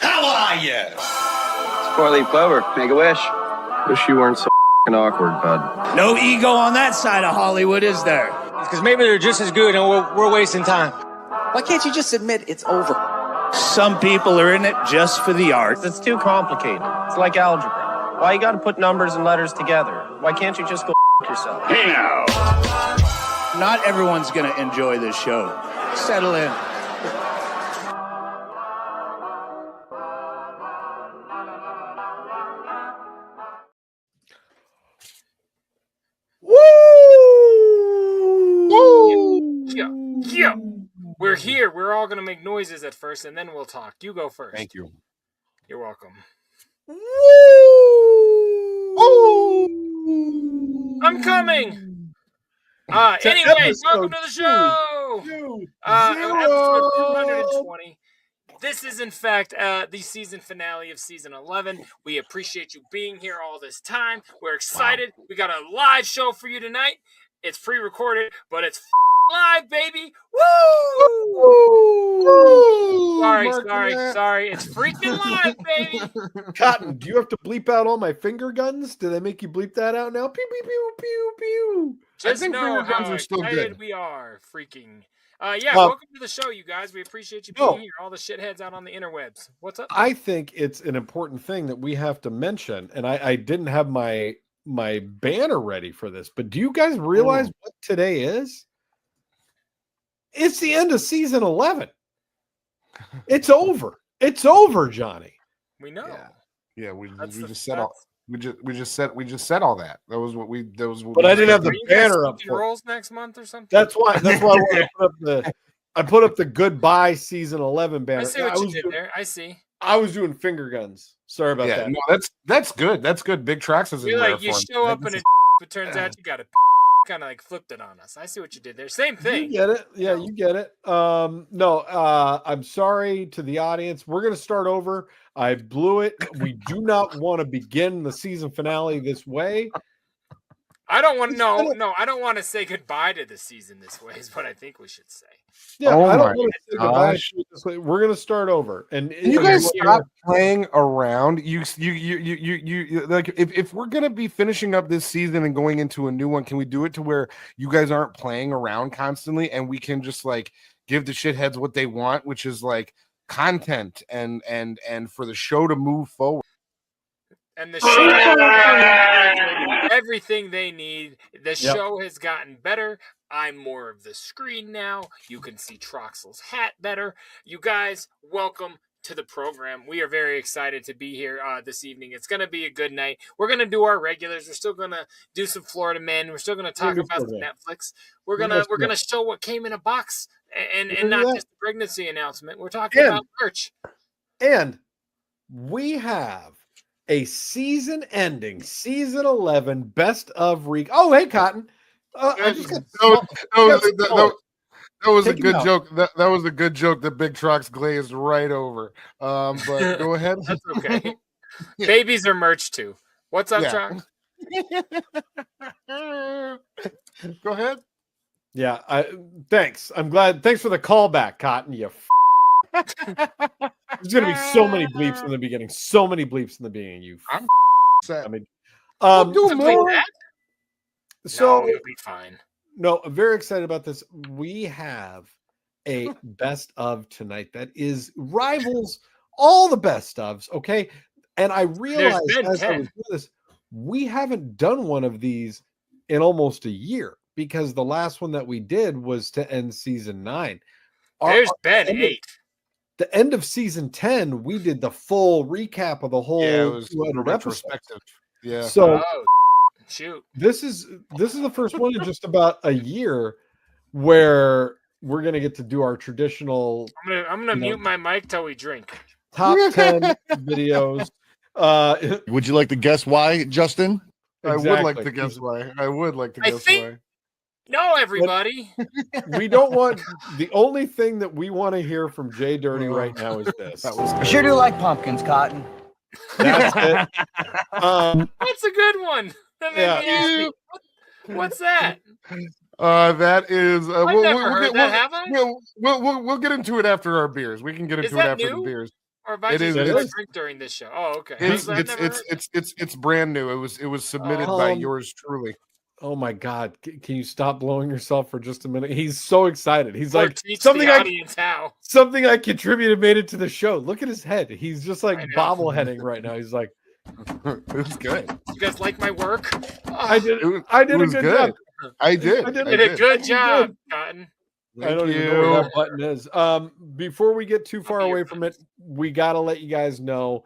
How are you? It's four-leaf clover. Make a wish. Wish you weren't so awkward, bud. No ego on that side of Hollywood, is there? Because maybe they're just as good and we're wasting time. Why can't you just admit it's over? Some people are in it just for the art. It's too complicated. It's like algebra. Why you gotta put numbers and letters together? Why can't you just go yourself? Hey now! Not everyone's gonna enjoy this show. Settle in. Yeah. We're here. We're all going to make noises at first, and then we'll talk. You go first. Thank you. You're welcome. I'm coming. Anyway, welcome to the show. Episode 220. This is, in fact, the season finale of season 11. We appreciate you being here all this time. We're excited. Wow. We got a live show for you tonight. It's pre-recorded, but it's live, baby. Woo! Sorry. It's freaking live, baby. Cotton, do you have to bleep out all my finger guns? Do they make you bleep that out now? Pew, pew, pew, pew, pew. Just know how excited we are. Freaking. Welcome to the show, you guys. We appreciate you being here. All the shitheads out on the interwebs. What's up? I think it's an important thing that we have to mention, and I didn't have my banner ready for this, but do you guys realize what today is? It's the end of season 11. It's over. It's over, Johnny. We know. Yeah. We just said all that. That was what we. But I didn't have the banner up for rolls next month or something. That's why I put up the goodbye season 11 banner. I see what you did there. I see. I was doing finger guns. Sorry about that. No, that's good. That's good. Big Trox is in there. You show up and it turns out you got a kind of like flipped it on us. I see what you did there. Same thing. You get it. Yeah, you get it. I'm sorry to the audience. We're gonna start over. I blew it. We do not want to begin the season finale this way. I don't want I don't want to say goodbye to the season this way is what I think we should say. Yeah, I don't want to say goodbye this way. We're gonna start over. And you guys stop playing around. You like if we're gonna be finishing up this season and going into a new one, can we do it to where you guys aren't playing around constantly and we can just like give the shitheads what they want, which is like content and for the show to move forward. And the show everything they need. The show has gotten better. I'm more of the screen now. You can see Troxel's hat better. You guys, welcome to the program. We are very excited to be here this evening. It's going to be a good night. We're going to do our regulars. We're still going to do some Florida Men. We're still going to talk about some Netflix. We're going to show what came in a box and not just the pregnancy announcement. We're talking about merch. And we have a season-ending, season 11 best of Oh, hey, Cotton. That was a good joke. That was a good joke that Big Trox glazed right over. But go ahead. That's okay. Babies are merch too. What's up, Trox? Go ahead. Yeah, thanks. I'm glad. Thanks for the callback, Cotton. You. There's gonna be so many bleeps in the beginning. So many bleeps in the beginning. You. I'm I mean, do more. So it'll be fine. No, I'm very excited about this. We have a best of tonight that is rivals all the best ofs. Okay, and I realized as I was doing this, we haven't done one of these in almost a year because the last one that we did was to end season 9. There's been 8. The end of season 10, we did the full recap of the whole 200 retrospective. Yeah. So shoot, this is the first one in just about a year where we're gonna get to do our traditional. I'm gonna mute my mic till we drink. Top 10 videos. Would you like to guess why, Justin? Exactly. I would like to guess why. Why. No, everybody. We don't want the only thing that we want to hear from JDirty right now is this. I sure do like pumpkins, Cotton. That's it. That's a good one. What's that? That is. I've never heard that. Have I? We'll get into it after our beers. We can get into it after the beers. Or have I just used a drink during this show? Oh, okay. It's brand new. It was submitted by yours truly. Oh my God! Can you stop blowing yourself for just a minute? He's so excited. He's Or like teach something the audience how. something I contributed made it to the show. Look at his head. He's just like bobbleheading right now. He's like, it was good. You guys like my work? Oh, I did a good job. I did. I did a good job, Cotton. I don't even know where that button is. Before we get too far away from it, we got to let you guys know.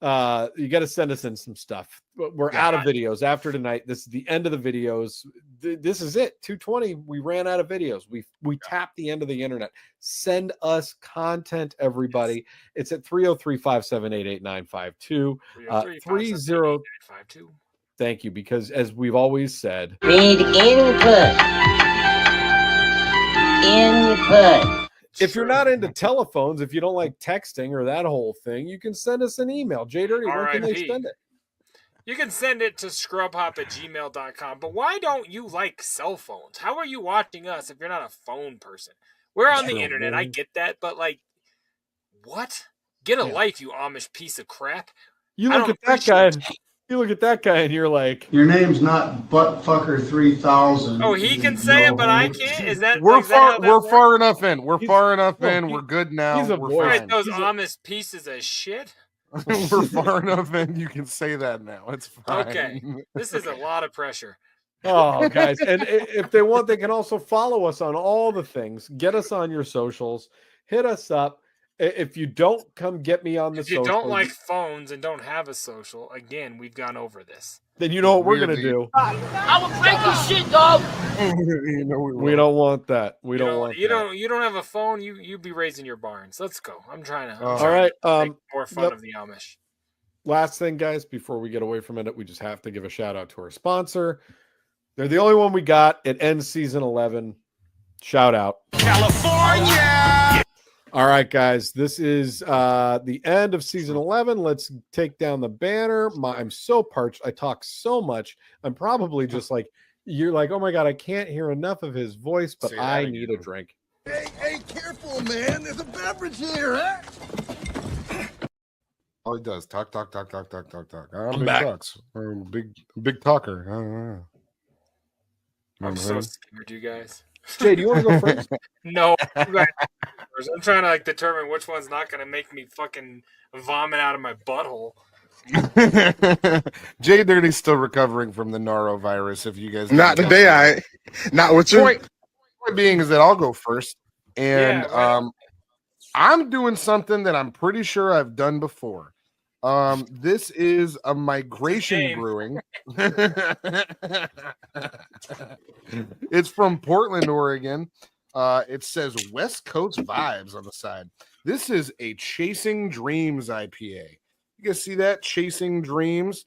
You got to send us in some stuff. We're out of videos after tonight. This is the end of the videos. This is it. 220. We ran out of videos. We tapped the end of the internet. Send us content, everybody. It's at 303-578-8952. 30. Thank you, because as we've always said, need input. If you're not into telephones, if you don't like texting or that whole thing, you can send us an email. JDirty, where can they send it? You can send it to scrubhop@gmail.com. But why don't you like cell phones? How are you watching us if you're not a phone person? We're on the internet. I get that. But, like, what? Get a life, you Amish piece of crap. You look at that guy. You look at that guy and you're like, your name's not Buttfucker 3000. Oh, he can say it, but I can't. Is that we're far enough in? We're far enough in. We're good now. He's a we're fine. Those Amish pieces of shit. We're far enough in. You can say that now. It's fine. Okay, this is a lot of pressure. Oh, guys, and if they want, they can also follow us on all the things. Get us on your socials. Hit us up. If you don't, come get me on the social. If you don't like phones and don't have a social, again, we've gone over this. Then you know what we're going to do. I will break your shit, dog. We don't want that. We don't want you that. You don't have a phone, you be raising your barns. Let's go. I'm trying to all right. Make more fun of the Amish. Last thing, guys, before we get away from it, we just have to give a shout out to our sponsor. They're the only one we got. It ends season 11. Shout out. California! All right, guys, this is the end of season 11. Let's take down the banner. I'm so parched. I talk so much. I'm probably just like, you're like, oh my God, I can't hear enough of his voice, but I need a drink. Hey, careful, man. There's a beverage here, huh? All he does, talk. I'm big back. Talks. I'm big talker. I'm so scared, you guys. Jay, do you want to go first? No. I'm trying to determine which one's not going to make me fucking vomit out of my butthole. JDirty's still recovering from the norovirus. If you guys not today, not with you. Point being is that I'll go first, and I'm doing something that I'm pretty sure I've done before. This is a migration brewing. It's from Portland, Oregon. It says West Coast vibes on the side. This is a Chasing Dreams IPA. You guys see that? Chasing Dreams.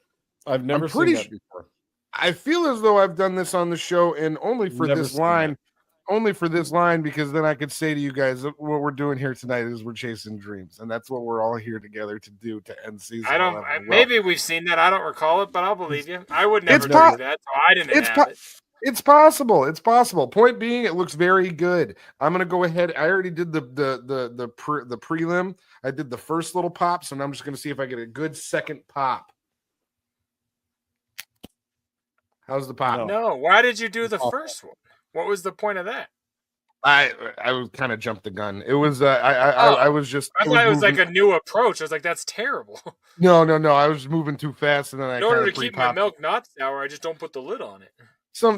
I've never seen that before. I feel as though I've done this on the show, and only for this line. Only for this line, because then I could say to you guys what we're doing here tonight is we're chasing dreams, and that's what we're all here together to do to end season. Maybe we've seen that. I don't recall it, but I'll believe you. I would never do that, so I didn't have it. It's possible. It's possible. Point being, it looks very good. I'm gonna go ahead. I already did the prelim. I did the first little pop, so now I'm just gonna see if I get a good second pop. How's the pop? No. Why did you do the first one? What was the point of that? I kind of jumped the gun. It was I was just. I thought it was like a new approach. I was like, that's terrible. No. I was moving too fast, and then in order to keep my milk not sour, I just don't put the lid on it.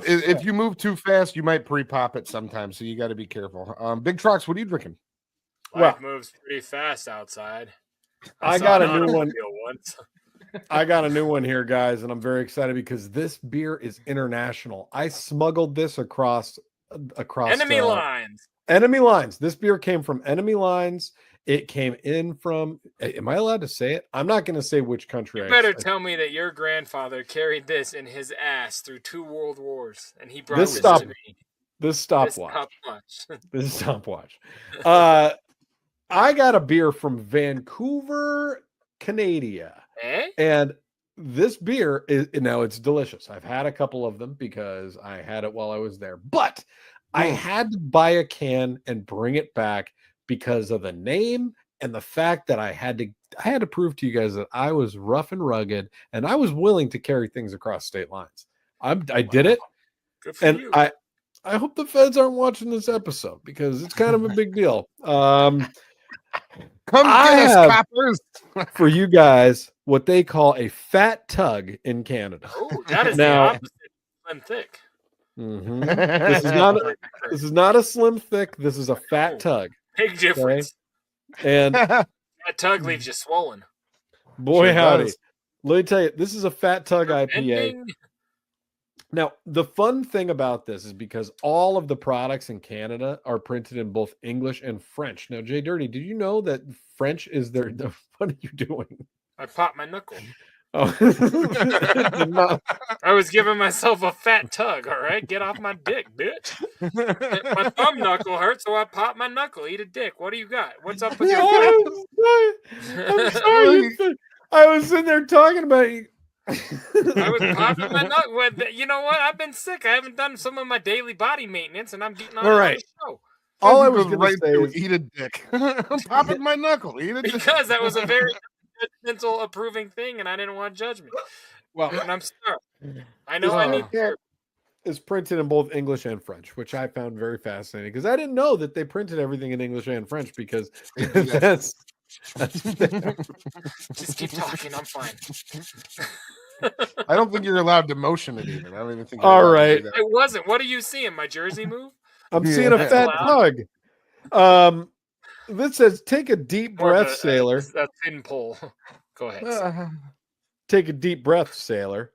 If you move too fast, you might pre-pop it sometimes, so you got to be careful. Big Trox, what are you drinking? Life moves pretty fast outside. I got a new one. I got a new one here, guys, and I'm very excited because this beer is international. I smuggled this across enemy lines. Enemy lines. This beer came from enemy lines. It came in from. Am I allowed to say it? I'm not going to say which country. You better tell me that your grandfather carried this in his ass through 2 world wars, and he brought this to me. This stopwatch. This stopwatch. I got a beer from Vancouver, Canada. And this beer is now it's delicious. I've had a couple of them because I had it while I was there, but I had to buy a can and bring it back because of the name And the fact that I had to prove to you guys that I was rough and rugged, and I was willing to carry things across state lines. I did it, Good for and you. I hope the feds aren't watching this episode because it's kind of a big deal. Come get us, coppers. For you guys, what they call a fat tug in Canada. Oh, that is Now, the opposite. Slim thick. This is not a slim thick. This is a fat tug. Big difference. Okay? And that tug leaves you swollen. Boy, Sure howdy. does. Let me tell you, this is a fat tug IPA. Ending. Now, the fun thing about this is because all of the products in Canada are printed in both English and French. Now, JDirty, did you know that French is their... What are you doing? I popped my knuckle. Oh. I was giving myself a fat tug, all right? Get off my dick, bitch. My thumb knuckle hurts, so I popped my knuckle. Eat a dick. What do you got? What's up with your I'm sorry. I was sitting there talking about you. I was popping my knuckle. You know what? I've been sick. I haven't done some of my daily body maintenance, and I'm getting on the show. All I was going to say is eat a dick. I'm popping my knuckle. Eat a dick. Because that was a very judgmental, approving thing, and I didn't want to judge me. Well, and I'm sorry. I know I need therapy. It's printed in both English and French, which I found very fascinating because I didn't know that they printed everything in English and French because that's just keep talking. I'm fine. I don't think you're allowed to motion it even. I don't even think. All right. I wasn't. What are you seeing? My jersey move? I'm seeing a fat tug. This says, "Take a deep breath, sailor." That's in pull. Go ahead. Take a deep breath, sailor.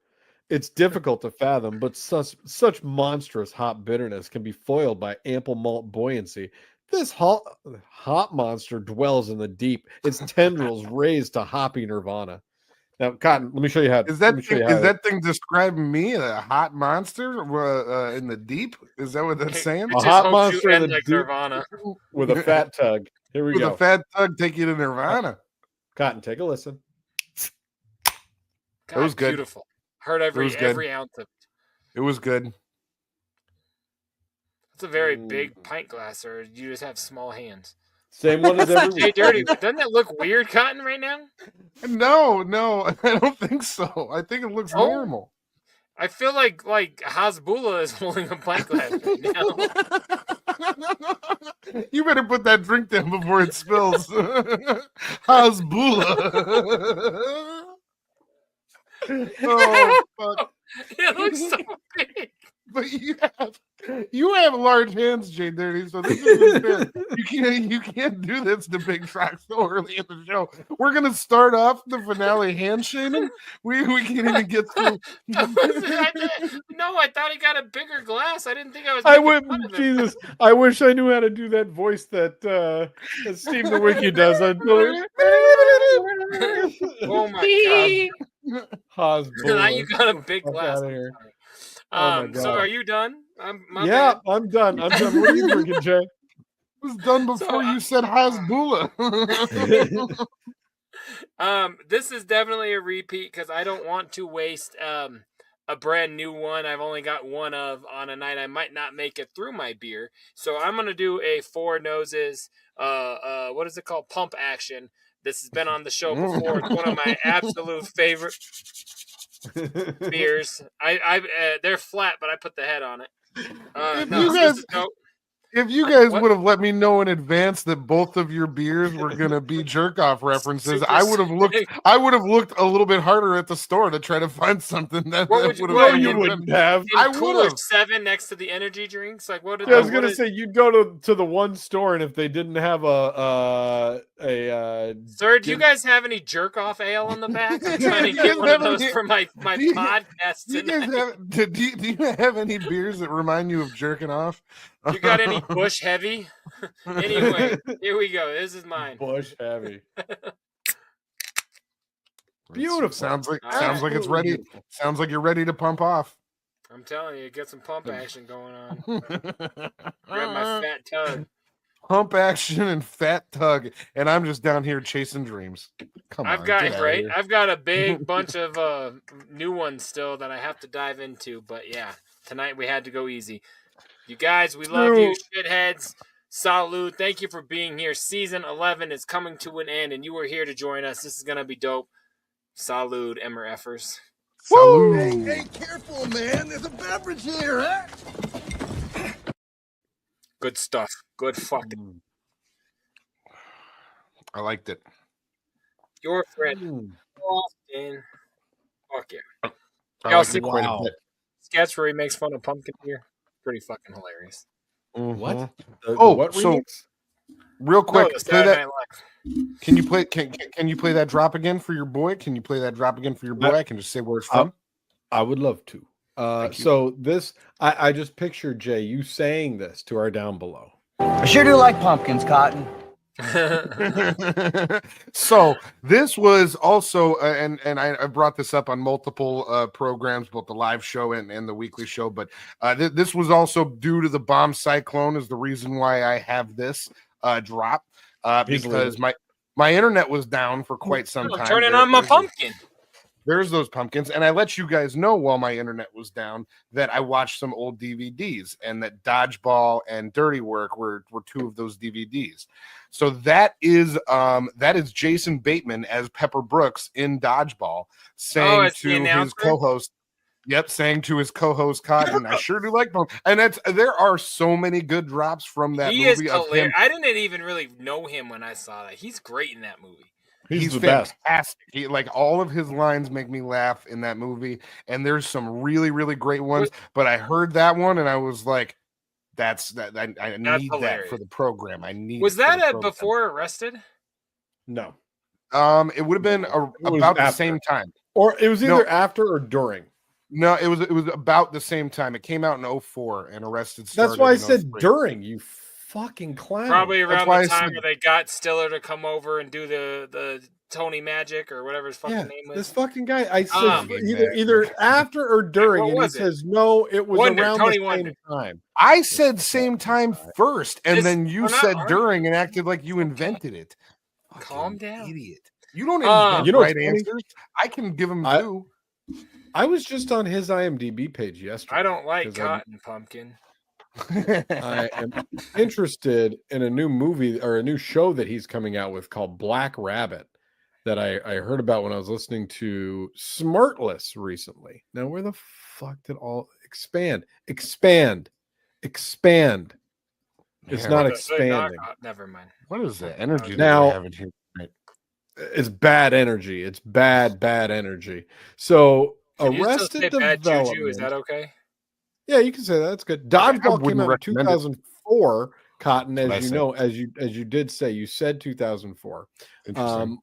It's difficult to fathom, but such monstrous hop bitterness can be foiled by ample malt buoyancy. This hop monster dwells in the deep, its tendrils raised to hoppy nirvana. Now, Cotton, let me show you how. Is that thing describing me, a hot monster in the deep? Is that what that's saying? A hot monster in the like deep Nirvana. with a fat tug. Here we go. With a fat tug, take you to Nirvana. Cotton, take a listen. God, it was good. Beautiful. Heard every ounce of it. It was good. It's a very big pint glass, or you just have small hands. Same one as everyone. JDirty, doesn't that look weird, Cotton, right now? No, I don't think so. I think it looks normal. I feel like Hasbulla is holding a pint glass right now. You better put that drink down before it spills. Hasbulla. Oh, fuck. It looks so big. But you have large hands, JDirty, so this is fair. You can't do this to Big Trox so early in the show. We're gonna start off the finale hand shaming. We can't even get through. No, I thought he got a bigger glass. I didn't think I was. Jesus, I wish I knew how to do that voice that Steve the Wiki does. Oh my god! Hasbulla. Now you got a big glass. So are you done? I'm done. I'm done. What are you drinking, Jay? It was done before you said Hasbulla. This is definitely a repeat because I don't want to waste a brand new one. I've only got one of on a night I might not make it through my beer. So I'm gonna do a Four Noses. What is it called? Pump Action. This has been on the show before. It's one of my absolute favorite beers. They're flat, but I put the head on it. If you guys would have let me know in advance that both of your beers were gonna be jerk off references, I would have looked a little bit harder at the store to try to find something that would have. You wouldn't have. I would have 7 next to the energy drinks. Like what? I was gonna say you'd go to the one store, and if they didn't have a Sir, do you guys have any jerk off ale in the back? I'm trying to get one of those for my podcast tonight. Do you have any beers that remind you of jerking off? You got any Bush Heavy? Anyway, here we go. This is mine. Bush Heavy. Beautiful. Sounds like it's ready. Beautiful. Sounds like you're ready to pump off. I'm telling you, get some pump action going on. Grab my fat tug. Pump action and fat tug, and I'm just down here chasing dreams. I've got a big bunch of new ones still that I have to dive into, but yeah, tonight we had to go easy. You guys, we love you, shitheads. Salud. Thank you for being here. Season 11 is coming to an end, and you are here to join us. This is going to be dope. Salud, Emmer Effers. Salud. Hey, careful, man. There's a beverage here, huh? Good stuff. Good fucking. I liked it. Your friend, Austin. Fuck yeah. I liked it quite a bit. Sketch where he makes fun of Pumpkin here. Pretty fucking hilarious. What? What remix? Real quick, play that. Can you play? Can you play that drop again for your boy? Can you play that drop again for your boy? I can just say where it's from. I would love to. So this, I just pictured Jay, you saying this to our down below. I sure do like pumpkins, Cotton. So this was also, and I brought this up on multiple programs, both the live show and the weekly show, but this was also due to the bomb cyclone is the reason why I have this drop because my internet was down for quite some time. Turning on my pumpkin. There's those pumpkins, and I let you guys know while my internet was down that I watched some old DVDs, and that Dodgeball and Dirty Work were two of those DVDs. So that is Jason Bateman as Pepper Brooks in Dodgeball, saying to his co-host. Yep, saying to his co-host Cotton, I sure do like pumpkin. And there are so many good drops from that movie. Is hilarious. I didn't even really know him when I saw that. He's great in that movie. He's fantastic. He, like, all of his lines make me laugh in that movie, and there's some really, really great ones. But I heard that one, and I was like, I need that for the program. Was that before Arrested? No. It would have been about the same time, or it was either after or during. No, it was about the same time. It came out in 2004, and Arrested started. That's why I said during. You fucking clown. Probably around the time where they got Stiller to come over and do the Tony Magic or whatever his fucking name was. This fucking guy. I said either after or during, and he says no. It was around the same time. I said same time first, and then you said during and acted like you invented it. Calm down, idiot. You don't invent right answers. I can give them two. I was just on his IMDb page yesterday. I don't like Cotton Pumpkin. I am interested in a new movie or a new show that he's coming out with called Black Rabbit that I heard about when I was listening to Smartless recently. Now, where the fuck did all expand? It's not expanding. Never mind. What is the energy now? That we have in here? It's bad energy. It's bad energy. So Arrested Development. Bad juju, is that okay? Yeah, you can say that. That's good. Dodgeball came out in 2004. Cotton, as you know, as you did say, you said 2004.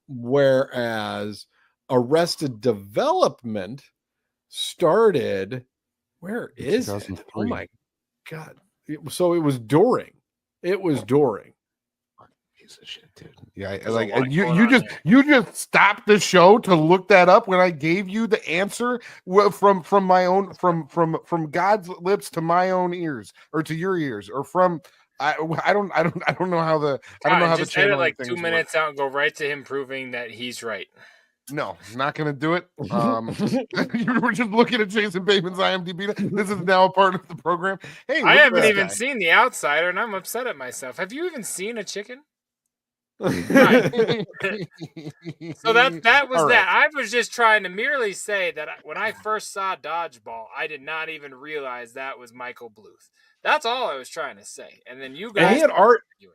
Whereas Arrested Development started. Where is it? Oh my god! So it was during. Piece of shit, dude. Yeah, you just stopped the show to look that up when I gave you the answer from my own from God's lips to my own ears or to your ears or from I don't know how the just channel edit like 2 minutes out and go right to him proving that he's right. No, not going to do it. You were just looking at Jason Bateman's IMDb. This is now a part of the program. Hey, I haven't even seen The Outsider, and I'm upset at myself. Have you even seen a chicken? So that was that. I was just trying to merely say that when I first saw Dodgeball, I did not even realize that was Michael Bluth. That's all I was trying to say. And then you guys,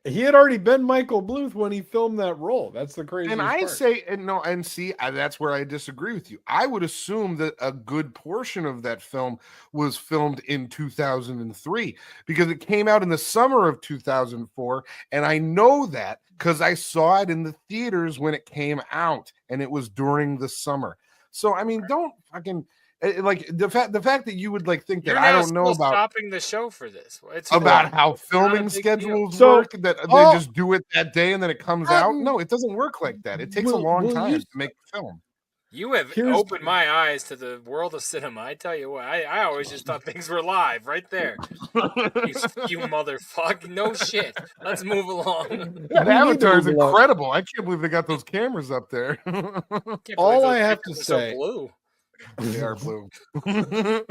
he had already been Michael Bluth when he filmed that role. That's the crazy. And I say, and see, that's where I disagree with you. I would assume that a good portion of that film was filmed in 2003 because it came out in the summer of 2004, and I know that because I saw it in the theaters when it came out, and it was during the summer. So I mean, don't fucking. Like the fact that you would like think that I don't know about stopping the show for this. It's about how filming schedules work, that they just do it that day and then it comes out. No, it doesn't work like that. It takes a long time to make the film. You have opened my eyes to the world of cinema. I tell you what, I always just thought things were live right there. you motherfucker. No shit. Let's move along. That Avatar is incredible. I can't believe they got those cameras up there. All I have to say. So blue. They are blue.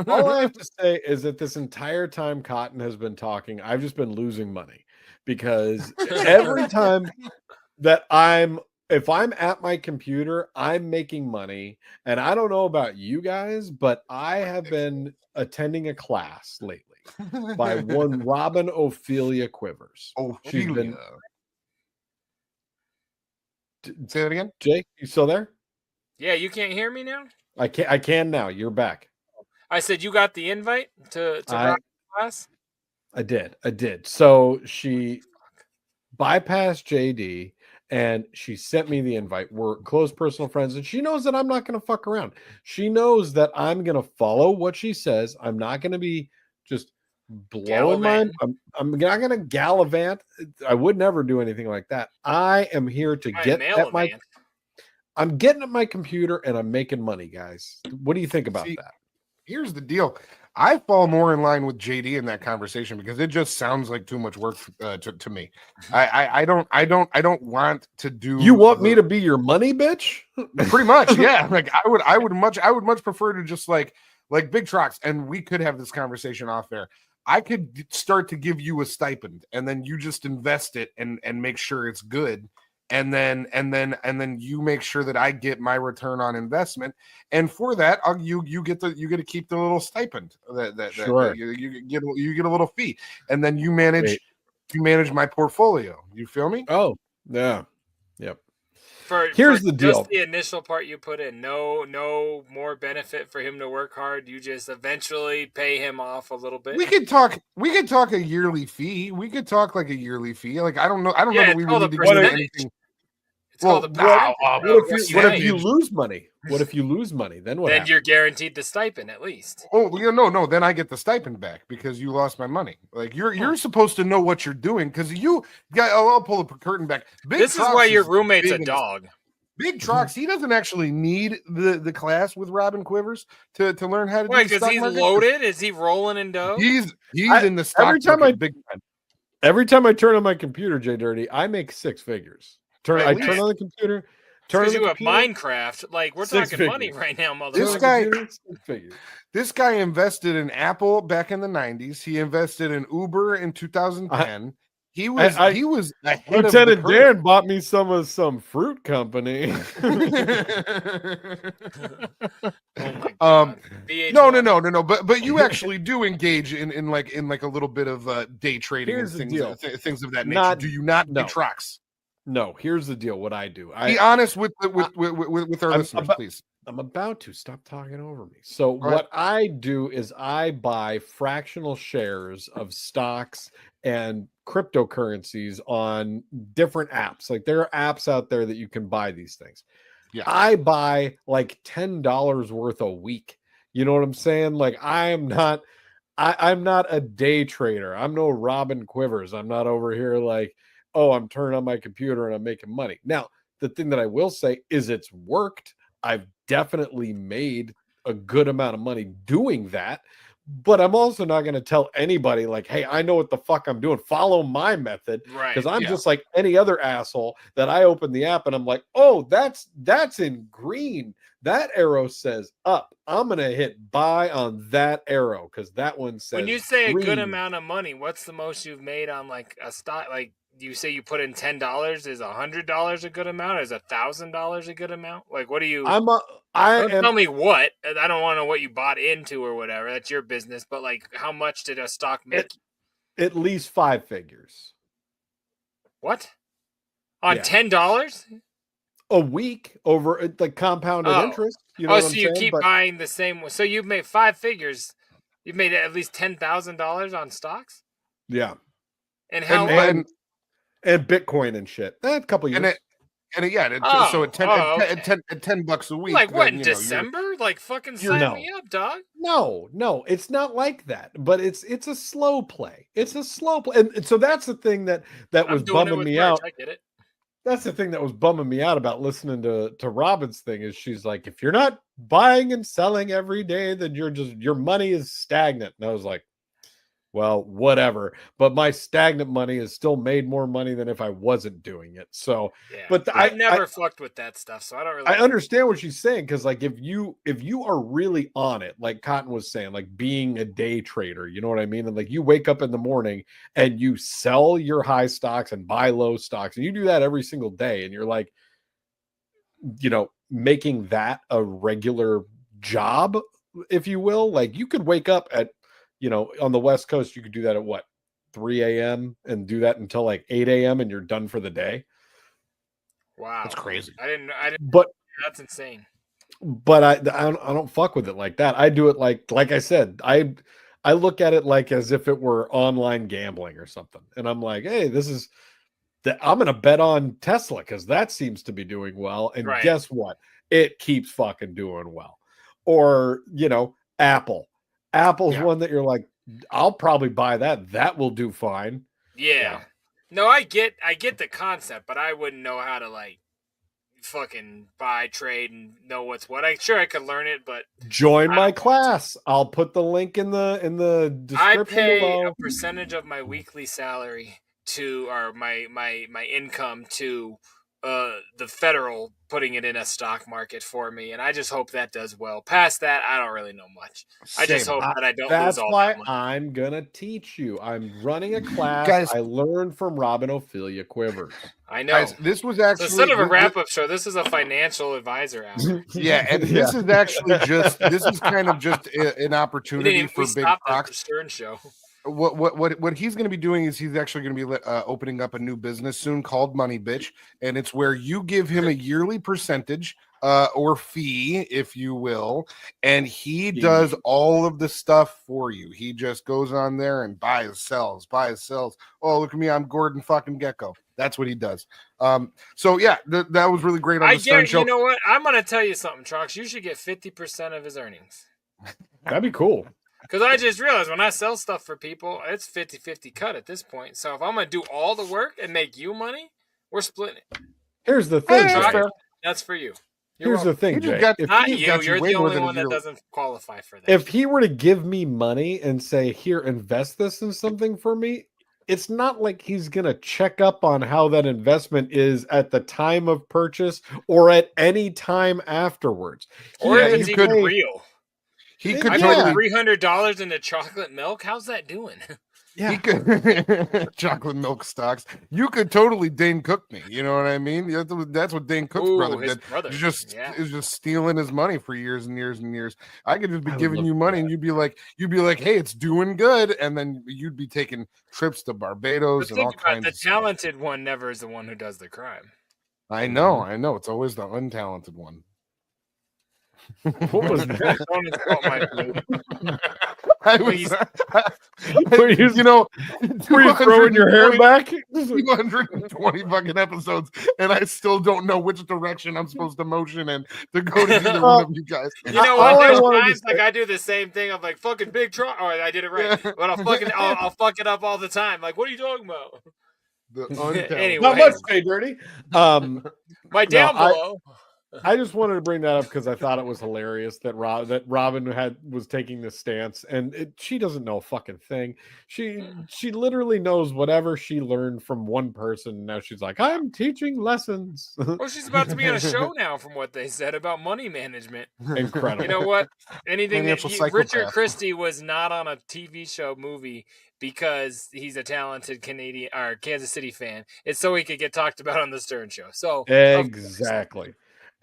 All I have to say is that this entire time Cotton has been talking, I've just been losing money because every time that if I'm at my computer, I'm making money. And I don't know about you guys, but I have been attending a class lately by one Robin Ophelia Quivers. She's been. Say that again, Jake. You still there? Yeah, you can't hear me now? I can now. You're back. I said you got the invite to Robin's class? I did. So she bypassed JD and she sent me the invite. We're close personal friends, and she knows that I'm not going to fuck around. She knows that I'm going to follow what she says. I'm not going to be just blowing I'm not going to gallivant. I would never do anything like that. I am here to get at my. I'm getting at my computer and I'm making money, guys. What do you think about that? Here's the deal. I fall more in line with JD in that conversation because it just sounds like too much work to me. I don't want to do. You want me to be your money bitch? Pretty much, yeah. Like I would much prefer to just like Big Trox, and we could have this conversation off there. I could start to give you a stipend, and then you just invest it and make sure it's good. And then you make sure that I get my return on investment, and for that, you get to keep the little stipend. Sure. You get a little fee, and then you manage my portfolio. You feel me? Oh yeah, yep. Here's the deal. Just the initial part you put in, no more benefit for him to work hard. You just eventually pay him off a little bit. We could talk a yearly fee. We could talk like a yearly fee. Like I don't know that we would need to do anything. What if you lose money? What if you lose money? Then what? Then happens? you're guaranteed the stipend at least. Oh, no. Then I get the stipend back because you lost my money. Like you're supposed to know what you're doing because I'll pull the curtain back. This is why your roommate's a dog. Big Trox, he doesn't actually need the class with Robin Quivers to learn how to do the because he's market. Loaded. Is he rolling in dough? He's in the stock every time I turn on my computer, JDirty, I make six figures. I turn on the computer. Because you have Minecraft, like we're talking money right now, motherfucker. This guy invested in Apple back in the 90s. He invested in Uber in 2010. He was ahead Lieutenant of the curve. Dan bought me some fruit company. No. But you actually do engage in like a little bit of day trading and things of that nature. Do you not do Trox? No, here's the deal. What I do. Be honest with our listeners, please. I'm about to stop talking over me. So what I do is I buy fractional shares of stocks and cryptocurrencies on different apps. Like there are apps out there that you can buy these things. Yeah. I buy like $10 worth a week. You know what I'm saying? Like I'm not a day trader. I'm no Robin Quivers. I'm not over here like, oh, I'm turning on my computer and I'm making money. Now, the thing that I will say is it's worked. I've definitely made a good amount of money doing that, but I'm also not going to tell anybody like, hey, I know what the fuck I'm doing. Follow my method. Right. Because I'm just like any other asshole that I open the app and I'm like, oh, that's in green. That arrow says up. I'm going to hit buy on that arrow because that one says when you say green. A good amount of money, what's the most you've made on like a stock? Like you say you put in $10. Is $100 a good amount? Is $1,000 a good amount? Like what do you? Tell me what. I don't want to know what you bought into or whatever. That's your business. But like, how much did a stock make? At least 5 figures. What? On $10 a week over the compounded interest? You know so you keep buying the same. So you've made 5 figures. You've made at least $10,000 on stocks. Yeah. And how? And Bitcoin and shit. A couple years. So at $10 a week. Like what, in December? Like fucking sign me up, dog. No, it's not like that. But it's a slow play. It's a slow play. And so that's the thing that was bumming me out. I get it. That's the thing that was bumming me out about listening to Robin's thing is she's like, if you're not buying and selling every day, then your money is stagnant. And I was like, Well, whatever. But my stagnant money has still made more money than if I wasn't doing it. So, Yeah, but I never fucked with that stuff, so I don't really. I understand what she's saying, because like if you are really on it, like Cotton was saying, like being a day trader, you know what I mean? And like you wake up in the morning and you sell your high stocks and buy low stocks, and you do that every single day, and you're like, making that a regular job, if you will. Like you could wake up at, on the West Coast, you could do that at what, 3 a.m. and do that until like 8 a.m. and you're done for the day. Wow, that's crazy. I didn't. But that's insane. But I don't fuck with it like that. I do it like I said. I look at it like as if it were online gambling or something, and I'm like, hey, I'm gonna bet on Tesla because that seems to be doing well, and Right. guess what? It keeps fucking doing well. Or Apple. Apple's one that you're like, I'll probably buy that. That will do fine. Yeah. No, I get the concept, but I wouldn't know how to like fucking buy, trade, and know what's what. I could learn it, but join my class. I'll put the link in the description I pay below. a percentage of my weekly salary to, or my income to the federal putting it in a stock market for me, and I just hope that does well. Past that, I don't really know much. I just hope that I don't lose all that money. That's why I'm gonna teach you. I'm running a class. Guys, I learned from Robin Ophelia Quivers. I know. Guys, this was actually so instead of a wrap-up show, this is a financial advisor hour. Yeah, and this is actually this is kind of just an opportunity for Big Trox. Stern show. What he's going to be doing is he's actually going to be opening up a new business soon called Money Bitch, and it's where you give him a yearly percentage or fee, if you will, and he does all of the stuff for you. He just goes on there and buys, sells. Oh, look at me, I'm Gordon fucking Gecko. That's what he does. So yeah, that was really great on the Stern show. You know what? I'm going to tell you something, Trox. You should get 50% of his earnings. That'd be cool. Because I just realized when I sell stuff for people, it's 50-50 cut at this point. So if I'm going to do all the work and make you money, we're splitting it. Here's the thing. That's for you. Here's the thing, Jay. Not you. You're the only one that doesn't qualify for that. If he were to give me money and say, here, invest this in something for me, it's not like he's going to check up on how that investment is at the time of purchase or at any time afterwards. Or if it's even real. He could totally $300 into chocolate milk. How's that doing? Yeah, he could chocolate milk stocks. You could totally Dane Cook me. You know what I mean? That's what Dane Cook's brother did. Is just stealing his money for years and years and years. I could just be giving you money, and you'd be like, hey, it's doing good, and then you'd be taking trips to Barbados and all kinds. The talented one never is the one who does the crime. I know. It's always the untalented one. What was that? Were you throwing your hair back? 220 fucking episodes, and I still don't know which direction I'm supposed to motion in to go to either one of you guys. You know what? There's times like I do the same thing. I'm like fucking Big Trox. Oh, I did it right, but I'll fuck it up all the time. Like, what are you talking about? Anyway, not much JDirty. My down below. I just wanted to bring that up because I thought it was hilarious that Robin was taking this stance, and she doesn't know a fucking thing. She literally knows whatever she learned from one person. Now she's like, I'm teaching lessons. Well, she's about to be on a show now, from what they said about money management. Incredible. You know what? Richard Christie was not on a TV show movie because he's a talented Canadian or Kansas City fan. It's so he could get talked about on the Stern Show. So exactly.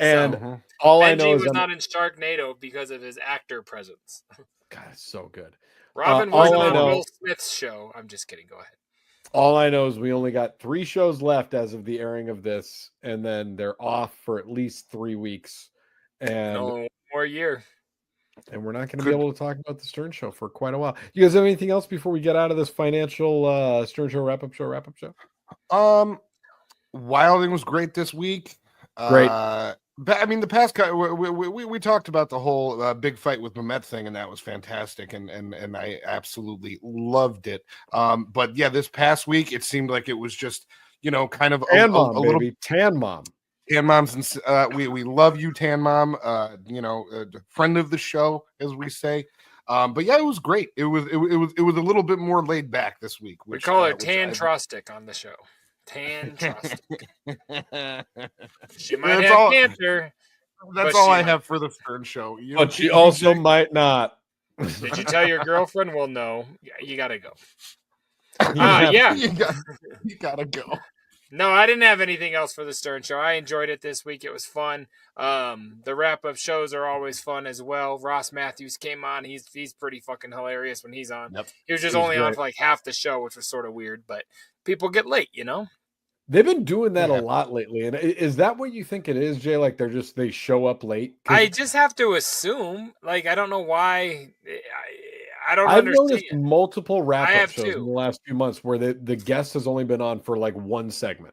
And all I know is was not in Sharknado because of his actor presence. God, it's so good. Robin wasn't on Will Smith's show. I'm just kidding. Go ahead. All I know is we only got 3 shows left as of the airing of this, and then they're off for at least 3 weeks. And no more year. And we're not going to be able to talk about the Stern Show for quite a while. You guys have anything else before we get out of this financial Stern Show wrap-up show? Wilding was great this week. Great. But I mean, the past we talked about the whole big fight with Mehmet thing, and that was fantastic, and I absolutely loved it. But yeah, this past week it seemed like it was just kind of a little Tan Mom. Tan Moms, and we love you, Tan Mom. Friend of the show, as we say. But yeah, it was great. It was a little bit more laid back this week. We call her Tan Trostic on the show. Tan Trostic. She might have cancer. That's all I have for the Stern Show. But she also might not. Did you tell your girlfriend? Well, no. You gotta go. Yeah, you gotta go. No, I didn't have anything else for the Stern Show. I enjoyed it this week. It was fun. The wrap-up shows are always fun as well. Ross Matthews came on. He's pretty fucking hilarious when he's on. Yep. He was just only on for like half the show, which was sort of weird, but people get late, you know? They've been doing that a lot lately. And is that what you think it is, Jay? Like they show up late? I just have to assume. Like, I don't know why. I've understand. Noticed multiple wrap-up shows too. in the last few months where the guest has only been on for like one segment.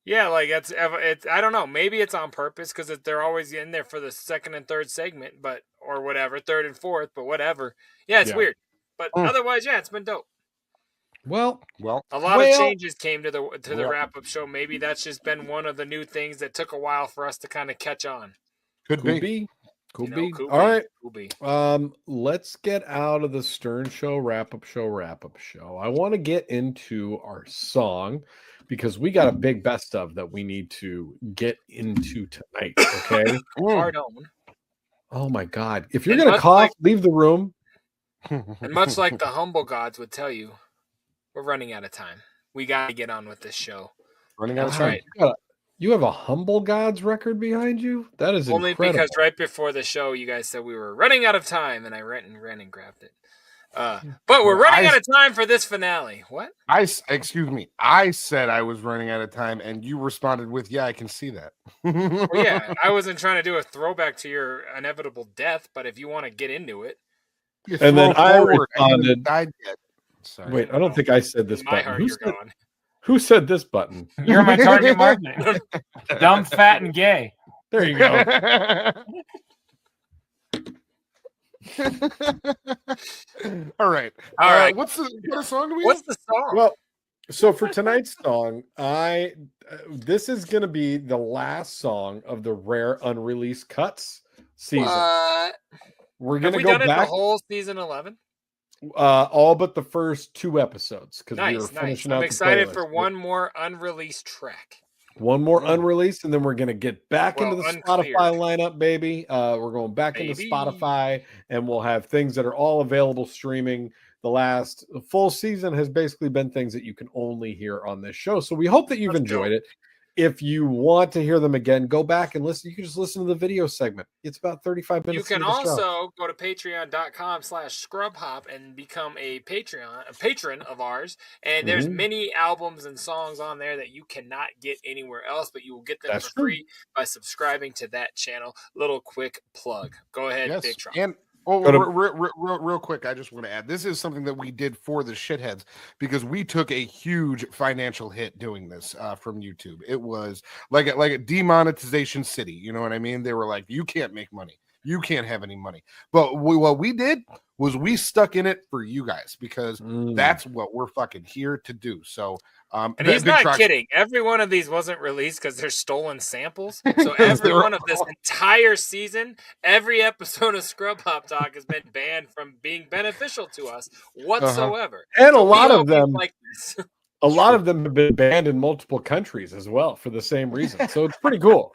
Yeah, like it's I don't know. Maybe it's on purpose because they're always in there for the second and third segment, or whatever, third and fourth, but whatever. Yeah, it's weird. But otherwise, yeah, it's been dope. Well, a lot of changes came to the wrap-up show. Maybe that's just been one of the new things that took a while for us to kind of catch on. Could be. All right. Let's get out of the Stern Show wrap-up show. I want to get into our song because we got a big best of that we need to get into tonight. Okay. Pardon. Oh my God! If you're gonna cough, leave the room. And much like the humble gods would tell you, we're running out of time. We got to get on with this show. Running out of time. Right. You have a Humble Gods record behind you? That is only incredible. Because right before the show, you guys said we were running out of time, and I ran and grabbed it. But we're running out of time for this finale. What? Excuse me. I said I was running out of time, and you responded with, "Yeah, I can see that." Well, yeah, I wasn't trying to do a throwback to your inevitable death, but if you want to get into it, and then I responded. Sorry. Wait, I don't think I said this button. Heart, you're gone. Who said this button? You're my target market. Dumb, fat, and gay. There you go. All right. What song do we What's have? the song? Well, so for tonight's song, this is going to be the last song of the rare unreleased cuts season. What? We're going to go back the whole season 11. All but the first 2 episodes because nice, we were finishing. I'm excited for one more unreleased track. One more unreleased, and then we're gonna get back into the Spotify lineup, baby. We're going back into Spotify, and we'll have things that are all available streaming. The last full season has basically been things that you can only hear on this show. So we hope that you've enjoyed it. If you want to hear them again, go back and listen. You can just listen to the video segment. It's about 35 minutes. You can also go to patreon.com/scrubhop and become a patron of ours. And there's many albums and songs on there that you cannot get anywhere else, but you will get them for free by subscribing to that channel. Little quick plug. Go ahead, Big Trox. And real quick, I just want to add, this is something that we did for the shitheads because we took a huge financial hit doing this from YouTube. It was like a demonetization city. You know what I mean? They were like, you can't make money. You can't have any money. But what we did was we stuck in it for you guys because that's what we're fucking here to do. So, and he's not kidding. Every one of these wasn't released because they're stolen samples. So every one of this entire season, every episode of Scrub Hop Talk has been banned from being beneficial to us whatsoever. And a lot of them, a lot of them have been banned in multiple countries as well for the same reason. So it's pretty cool.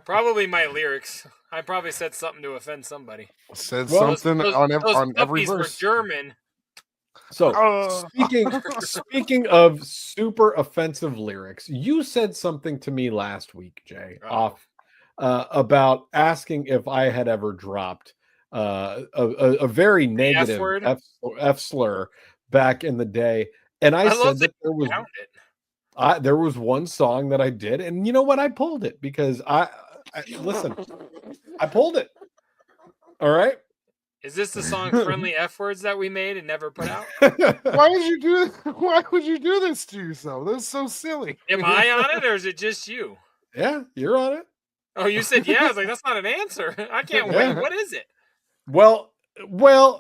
Probably my lyrics. I probably said something to offend somebody. Said something on every verse. Were German. So speaking of super offensive lyrics, you said something to me last week, Jay, about asking if I had ever dropped a very negative F slur back in the day, and I said that there was one song that I did, and you know what? I pulled it because listen, I pulled it. All right. Is this the song "Friendly F Words" that we made and never put out? Why would you do this? Why would you do this to yourself? That's so silly. Am I on it, or is it just you? Yeah, you're on it. Oh, you said yeah. I was like, that's not an answer. I can't wait. What is it? Well,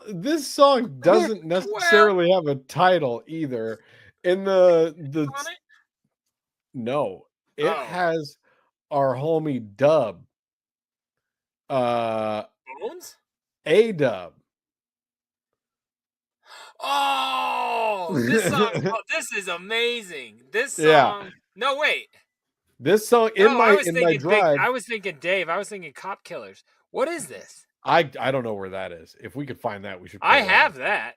this song doesn't necessarily have a title either. In the no, it has our homie Dub. Bones? A-Dub Oh, this song. Oh, this is amazing. This song. Yeah. No, wait. This song in my drive. I was thinking Dave. I was thinking Cop Killers. What is this? I don't know where that is. If we could find that, we should. I have that.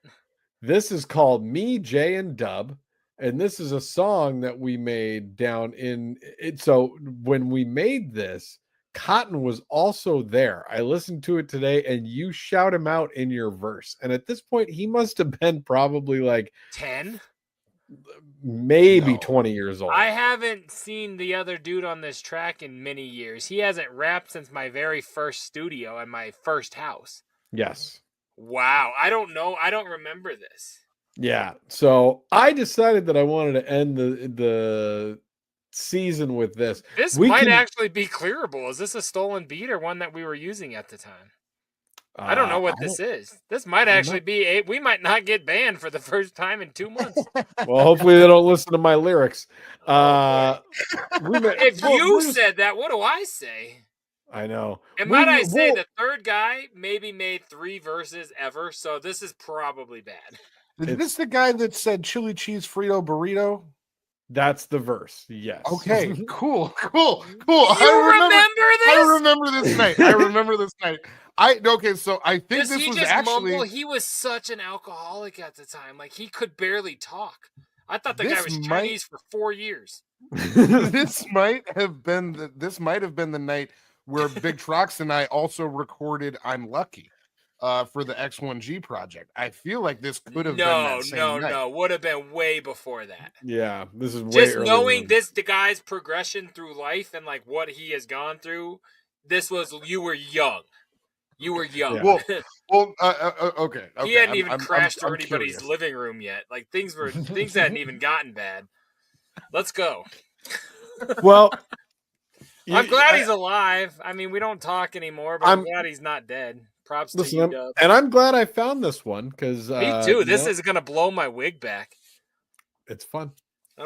This is called Me, Jay, and Dub, and this is a song that we made down in it. So when we made this, Cotton was also there. I listened to it today, and you shout him out in your verse. And at this point, he must have been probably like 10. Maybe 20 years old. I haven't seen the other dude on this track in many years. He hasn't rapped since my very first studio and my first house. Yes. Wow. I don't know. I don't remember this. Yeah. So I decided that I wanted to end the season with this. This might actually be clearable. Is this a stolen beat or one that we were using at the time? I don't know what this is. This might actually be we might not get banned for the first time in 2 months. Well, hopefully they don't listen to my lyrics. If you said that, what do I say? I know. And might I say the third guy maybe made 3 verses ever, so this is probably bad. Is this the guy that said chili cheese Frito burrito? That's the verse. Yes. Okay. Cool. You remember this? I remember this night. Okay, so I think this was actually. Mumble? He was such an alcoholic at the time. Like he could barely talk. I thought the guy was Chinese for 4 years. This might have been the night where Big Trox and I also recorded "I'm Lucky" for the X1G project. I feel like this could have been that same night. No, would have been way before that. Yeah, this is way just knowing the guy's progression through life and like what he has gone through. You were young. You were young. Yeah. Okay. He hadn't even crashed through anybody's living room yet. Like things hadn't even gotten bad. Let's go. Well, I'm glad he's alive. I mean, we don't talk anymore, but I'm glad he's not dead. Props to you, Dub. And I'm glad I found this one because me too. This is gonna blow my wig back. It's fun.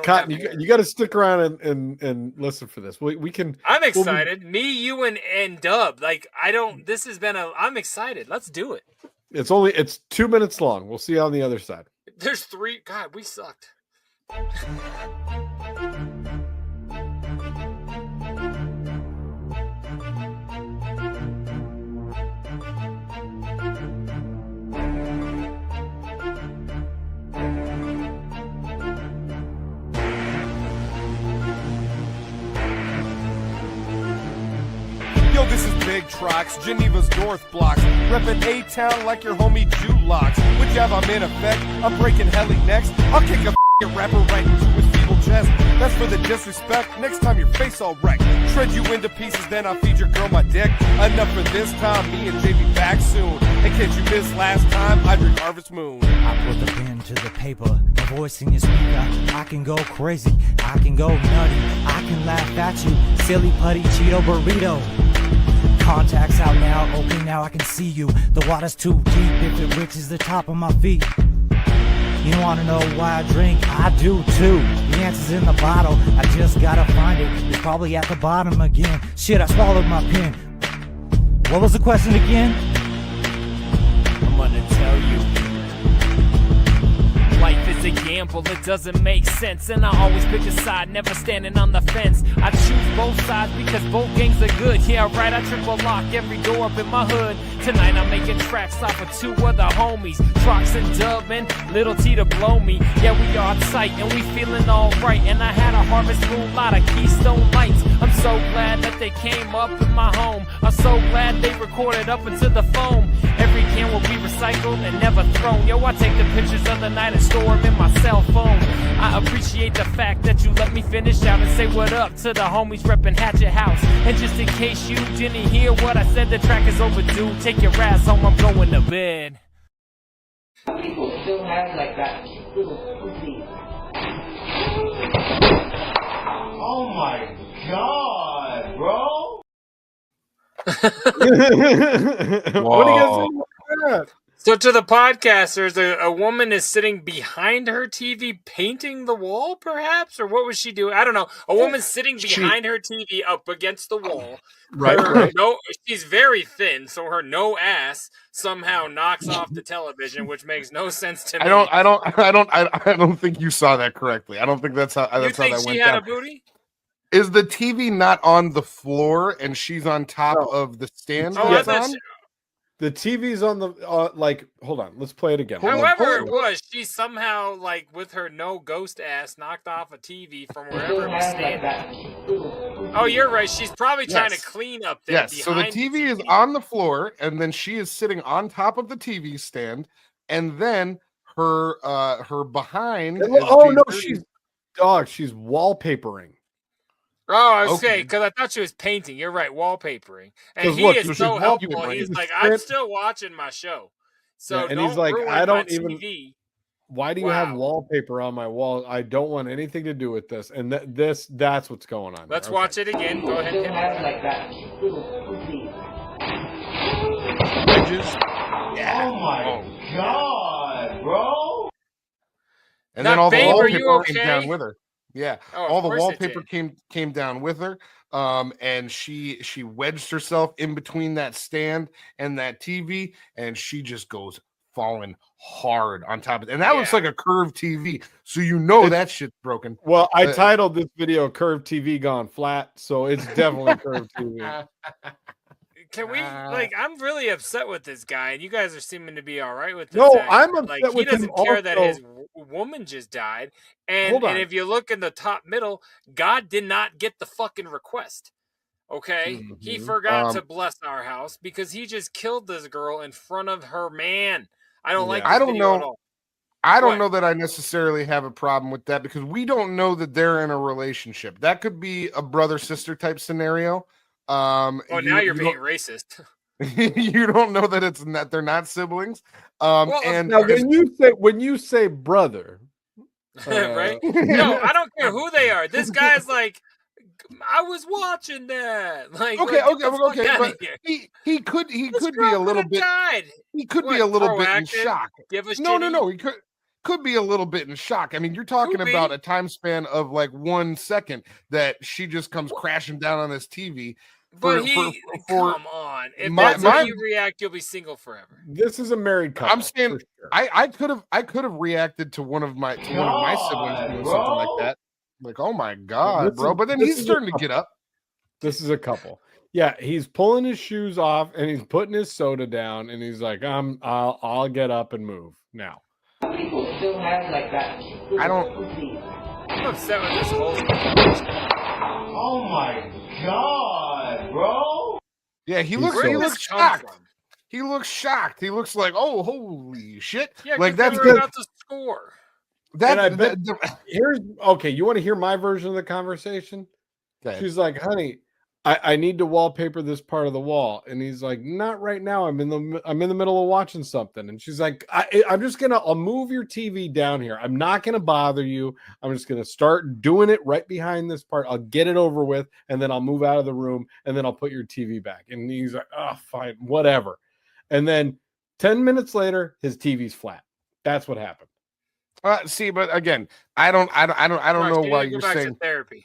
Cotton, you got to stick around and listen for this. We can. I'm excited. Me, you, and Dub. Like I don't. This has been I'm excited. Let's do it. It's 2 minutes long. We'll see you on the other side. There's 3. God, we sucked. Yo, this is Big Trox, Geneva's North Blocks. Reppin' A-Town like your homie Jew-Locks. Which have I'm in effect, I'm breaking heli next. I'll kick a f***ing rapper right into his feeble chest. That's for the disrespect, next time your face all wrecked. Shred you into pieces, then I'll feed your girl my dick. Enough for this time, me and JB back soon. In case you missed last time, I drink Harvest Moon. I put the pen to the paper, my voice in your speaker. I can go crazy, I can go nutty. I can laugh at you, silly putty Cheeto burrito. Contacts out now, open now, I can see you. The water's too deep if it reaches the top of my feet. You wanna know why I drink? I do too. The answer's in the bottle, I just gotta find it. It's probably at the bottom again. Shit, I swallowed my pen. What was the question again? I'm gonna tell you. Life is a gamble, it doesn't make sense. And I always pick a side, never standing on the fence. I choose both sides because both gangs are good. Yeah, right, I triple lock every door up in my hood. Tonight I'm making tracks off of 2 other homies, Trox and Dub and Little T to blow me. Yeah, we are on site and we feeling alright. And I had a Harvest Moon, lot of Keystone Lights. I'm so glad that they came up in my home. I'm so glad they recorded up into the foam. Every can will be recycled and never thrown. Yo, I take the pictures of the night and store them in my cell phone. I appreciate the fact that you let me finish out and say what up to the homies reppin' Hatchet House. And just in case you didn't hear what I said, the track is overdue. Take your ass home, I'm going to bed. People still have like that little pussy. Oh my god, bro! What do you guys think about that? So to the podcasters, a woman is sitting behind her TV painting the wall, perhaps? Or what was she doing? I don't know. A woman sitting behind her TV up against the wall. Right. No, she's very thin, so her no ass somehow knocks off the television, which makes no sense to me. I don't think you saw that correctly. I don't think that's how that went down. She had a booty? Is the TV not on the floor and she's on top of the stand? Oh, I thought the TV's on the hold on, let's play it again. However it was, she somehow with her no ghost ass knocked off a TV from wherever it was standing. Oh, you're right. She's probably trying to clean up there. Yes. So the TV is on the floor, and then she is sitting on top of the TV stand, and then her behind. Oh no, she's wallpapering. Oh, I was saying, because I thought she was painting. You're right, wallpapering. And he is so helpful. He's like, I'm still watching my show. So and don't he's like, ruin I don't my even. TV. Why do you have wallpaper on my wall? I don't want anything to do with this. And that's what's going on. Let's watch it again. Go ahead. Yeah. Oh my God, bro! And then all the wallpaper came okay? down with her. Yeah, Oh, all the wallpaper came down with her, and she wedged herself in between that stand and that TV, and she just goes falling hard on top of it. And that looks like a curved TV, so that shit's broken. Well, I titled this video "Curved TV Gone Flat," so it's definitely curved TV. Can we I'm really upset with this guy, and you guys are seeming to be all right with this. No, I'm upset with him. He doesn't care that his woman just died. And if you look in the top middle, God did not get the fucking request. Okay? Mm-hmm. He forgot to bless our house because he just killed this girl in front of her man. I don't like this I don't video know. at all. I don't know that I necessarily have a problem with that because we don't know that they're in a relationship. That could be a brother-sister type scenario. Now you're being racist. You don't know that they're not siblings. And now when you say brother, right? No, I don't care who they are. This guy's like, I was watching that. Okay. But he could be a little bit. He could be a little bit in shock. No. He could be a little bit in shock. I mean, you're talking about a time span of 1 second that she just comes crashing down on this TV. Come on. If that's how you react, you'll be single forever. This is a married couple. I'm saying I could have reacted to one of my siblings doing something like that. Like, oh my God, bro. But then he's starting to get up. This is a couple. Yeah, he's pulling his shoes off and he's putting his soda down and he's like, I'll get up and move now. People still have that. I'm upset with this whole situation. Oh my God, bro! Yeah, he looks shocked. He looks shocked. He looks like, oh, holy shit! Yeah, that's good. About the score. Here's okay. You want to hear my version of the conversation? Okay. She's like, honey, I need to wallpaper this part of the wall, and he's like, not right now. I'm in the middle of watching something, and she's like, I'll move your TV down here. I'm not gonna bother you. I'm just gonna start doing it right behind this part. I'll get it over with, and then I'll move out of the room, and then I'll put your TV back. And he's like, oh, fine, whatever. And then 10 minutes later, his TV's flat. That's what happened. See, but again, I don't know why you're saying therapy.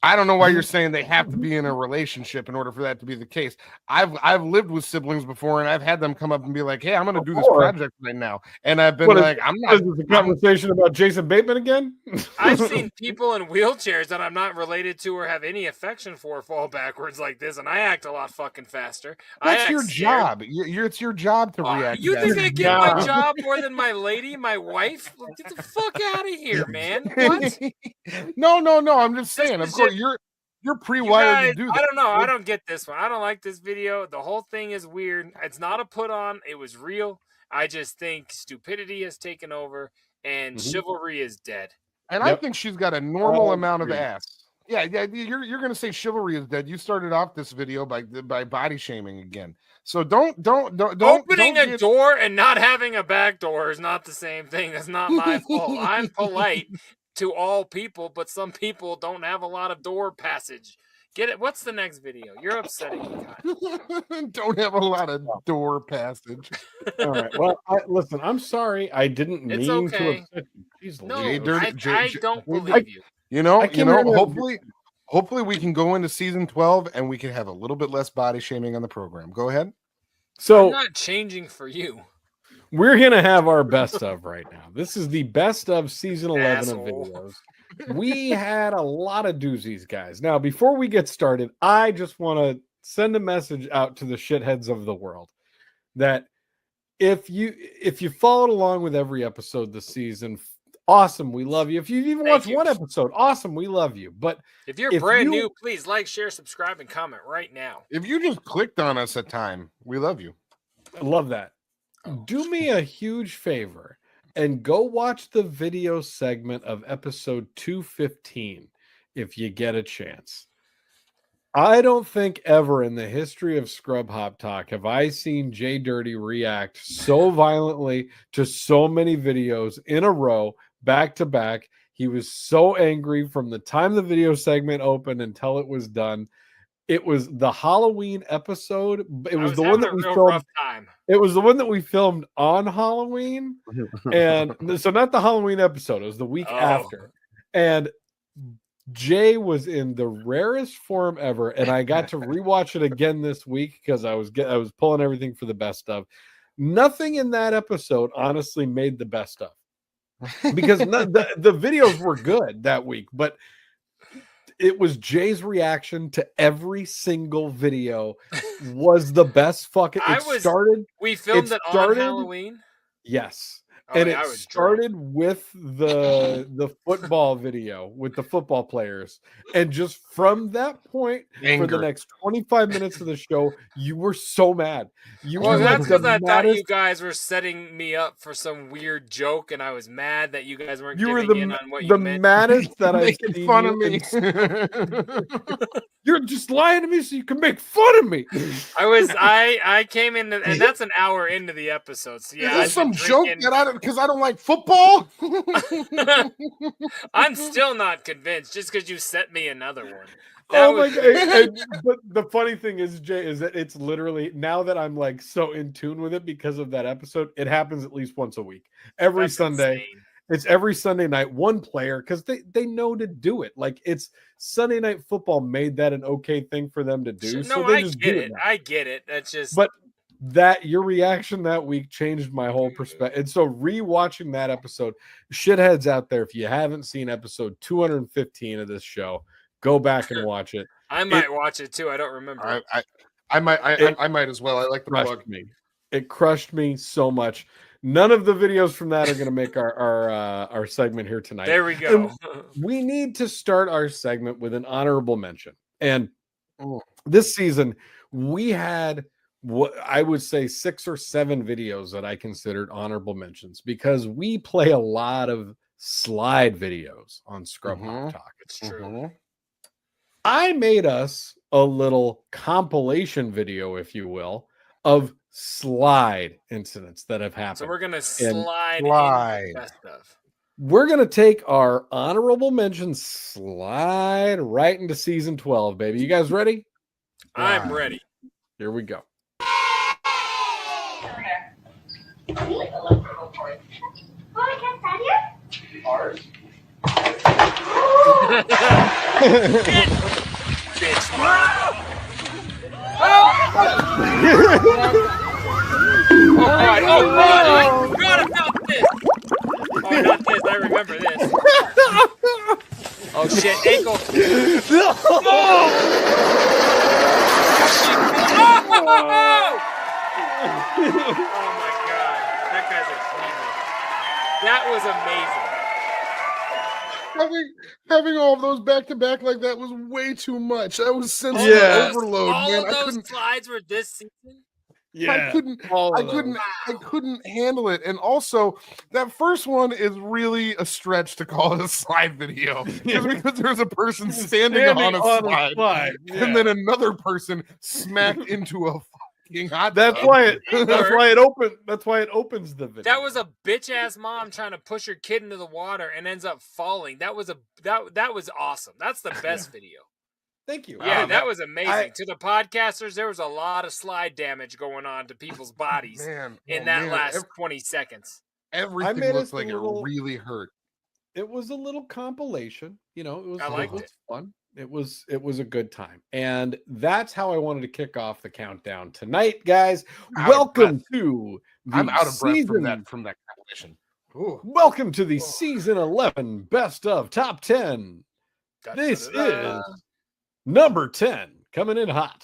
I don't know why you're saying they have to be in a relationship in order for that to be the case. I've lived with siblings before, and I've had them come up and be like, "Hey, I'm going to do this project right now," and I've been like, "I'm not." Is this a conversation about Jason Bateman again? I've seen people in wheelchairs that I'm not related to or have any affection for fall backwards like this, and I act a lot fucking faster. That's your job. It's your job to react. You think I get my job more than my lady, my wife? Get the fuck out of here, man! What? No. I'm just saying. Of course, you're pre-wired to do that. I don't know. I don't get this one. I don't like this video. The whole thing is weird. It's not a put on. It was real. I just think stupidity has taken over and chivalry is dead. And I think she's got a normal amount of ass. Yeah. You're gonna say chivalry is dead. You started off this video by body shaming again. So don't opening a door and not having a back door is not the same thing. That's not my fault. I'm polite to all people, but some people don't have a lot of door passage. Get it? What's the next video? You're upsetting me, God. Don't have a lot of door passage. All right. Well, listen, I'm sorry. I didn't It's mean okay. to upset you. Jeez, No, Louise. I don't believe you. Hopefully we can go into season 12 and we can have a little bit less body shaming on the program. Go ahead. So I'm not changing for you. We're gonna have our best of right now. This is the best of season 11 Asshole. of videos. We had a lot of doozies, guys. Now, before we get started, I just want to send a message out to the shitheads of the world that if you followed along with every episode this season, awesome, we love you. If you even watched one episode, awesome, we love you. But if you're brand new, please like, share, subscribe, and comment right now. If you just clicked on us at time, we love you. I love that. Do me a huge favor and go watch the video segment of episode 215 if you get a chance. I don't think ever in the history of Scrub Hop Talk have I seen JDirty react so violently to so many videos in a row, back to back. He was so angry from the time the video segment opened until it was done. It was the Halloween episode. It was the one that we filmed. It was the one that we filmed on Halloween. And so not the Halloween episode, it was the week after. And Jay was in the rarest form ever. And I got to rewatch it again this week because I was pulling everything for the best of. Nothing in that episode honestly made the best of. Because the videos were good that week, but it was Jay's reaction to every single video was the best fucking. We filmed it on Halloween. Yes. Oh, and yeah, it started with the football video with the football players. And just from that point for the next 25 minutes of the show, you were so mad. That's because I thought you guys were setting me up for some weird joke, and I was mad that you guys weren't giving in on what you meant. The maddest that I've seen fun of me. You're just lying to me so you can make fun of me. I came in, and that's an hour into the episode. So yeah, is this some joke that because I don't like football? I'm still not convinced just because you sent me another one. My God. But the funny thing is, Jay, is that it's literally, now that I'm like so in tune with it because of that episode, it happens at least once a week. That's Sunday. Insane. It's every Sunday night, one player, because they know to do it. Like, it's Sunday Night Football made that an okay thing for them to do. No, I get it. I get it. That's just. But your reaction that week changed my whole perspective. And so rewatching that episode, shitheads out there, if you haven't seen episode 215 of this show, go back and watch it. I might watch it too. I don't remember. I might as well. I like the plug. It crushed me so much. None of the videos from that are going to make our segment here tonight. There we go. We need to start our segment with an honorable mention. And this season, we had what I would say 6 or 7 videos that I considered honorable mentions because we play a lot of slide videos on Scrub Hop Talk. It's true. I made us a little compilation video, if you will, of slide incidents that have happened. So we're going to slide. The best of. We're going to take our honorable mentions, slide right into season 12, baby. You guys ready? I'm ready. Here we go. Ours. Bitch. Oh, God, I forgot about this. Oh, not this. I remember this. Oh, shit. Ankle. Oh! Oh, my God. That guy's a genius. That was amazing. Having all of those back to back like that was way too much. That was sensory overload, all man. All those slides were this season. Yeah, I couldn't handle it. And also, that first one is really a stretch to call it a slide video because there's a person standing on a slide. And then another person smacked into a fucking hot. That's why it opens the video. That was a bitch ass mom trying to push her kid into the water and ends up falling. That was awesome. That's the best video. Thank you. Yeah, that was amazing. To the podcasters, there was a lot of slide damage going on to people's bodies in that last 20 seconds. Everything looked like it really hurt. It was a little compilation. You know, it was fun. It was a good time. And that's how I wanted to kick off the countdown tonight, guys. Welcome to I'm out of breath from that compilation. Ooh. Welcome to the season 11 best of top 10. This is number 10 coming in hot.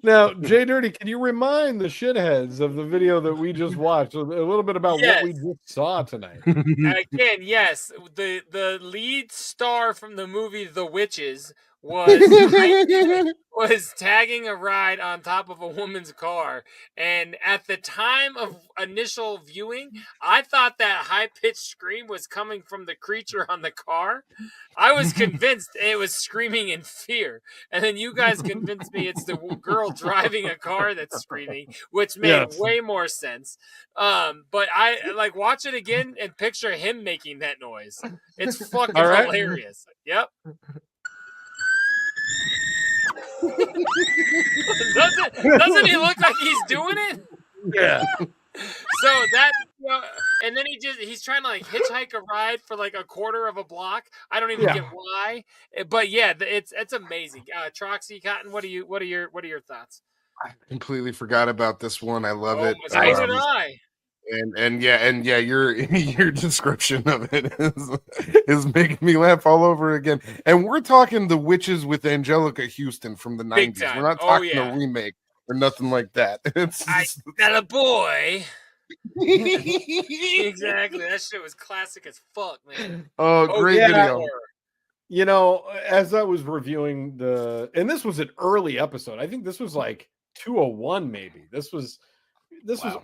Now, JDirty, can you remind the shitheads of the video that we just watched a little bit about what we just saw tonight? Again, yes, the lead star from the movie The Witches was tagging a ride on top of a woman's car, and at the time of initial viewing, I thought that high-pitched scream was coming from the creature on the car. I was convinced it was screaming in fear, and then you guys convinced me it's the girl driving a car that's screaming, which made way more sense. But I watch it again and picture him making that noise. It's fucking hilarious. Yep. Doesn't he look like he's doing it? Yeah. So that, and then he's trying to hitchhike a ride for a quarter of a block. I don't even get why, but yeah, it's amazing. Troxy Cotton, what are your thoughts? I completely forgot about this one. I love it. So did I. And your description of it is making me laugh all over again. And we're talking The Witches with Angelica Houston from the 90s. We're not talking a remake or nothing like that. I got a boy. Exactly. That shit was classic as fuck, man. Oh, great video. You know, as I was reviewing and this was an early episode. I think this was 201 maybe. This was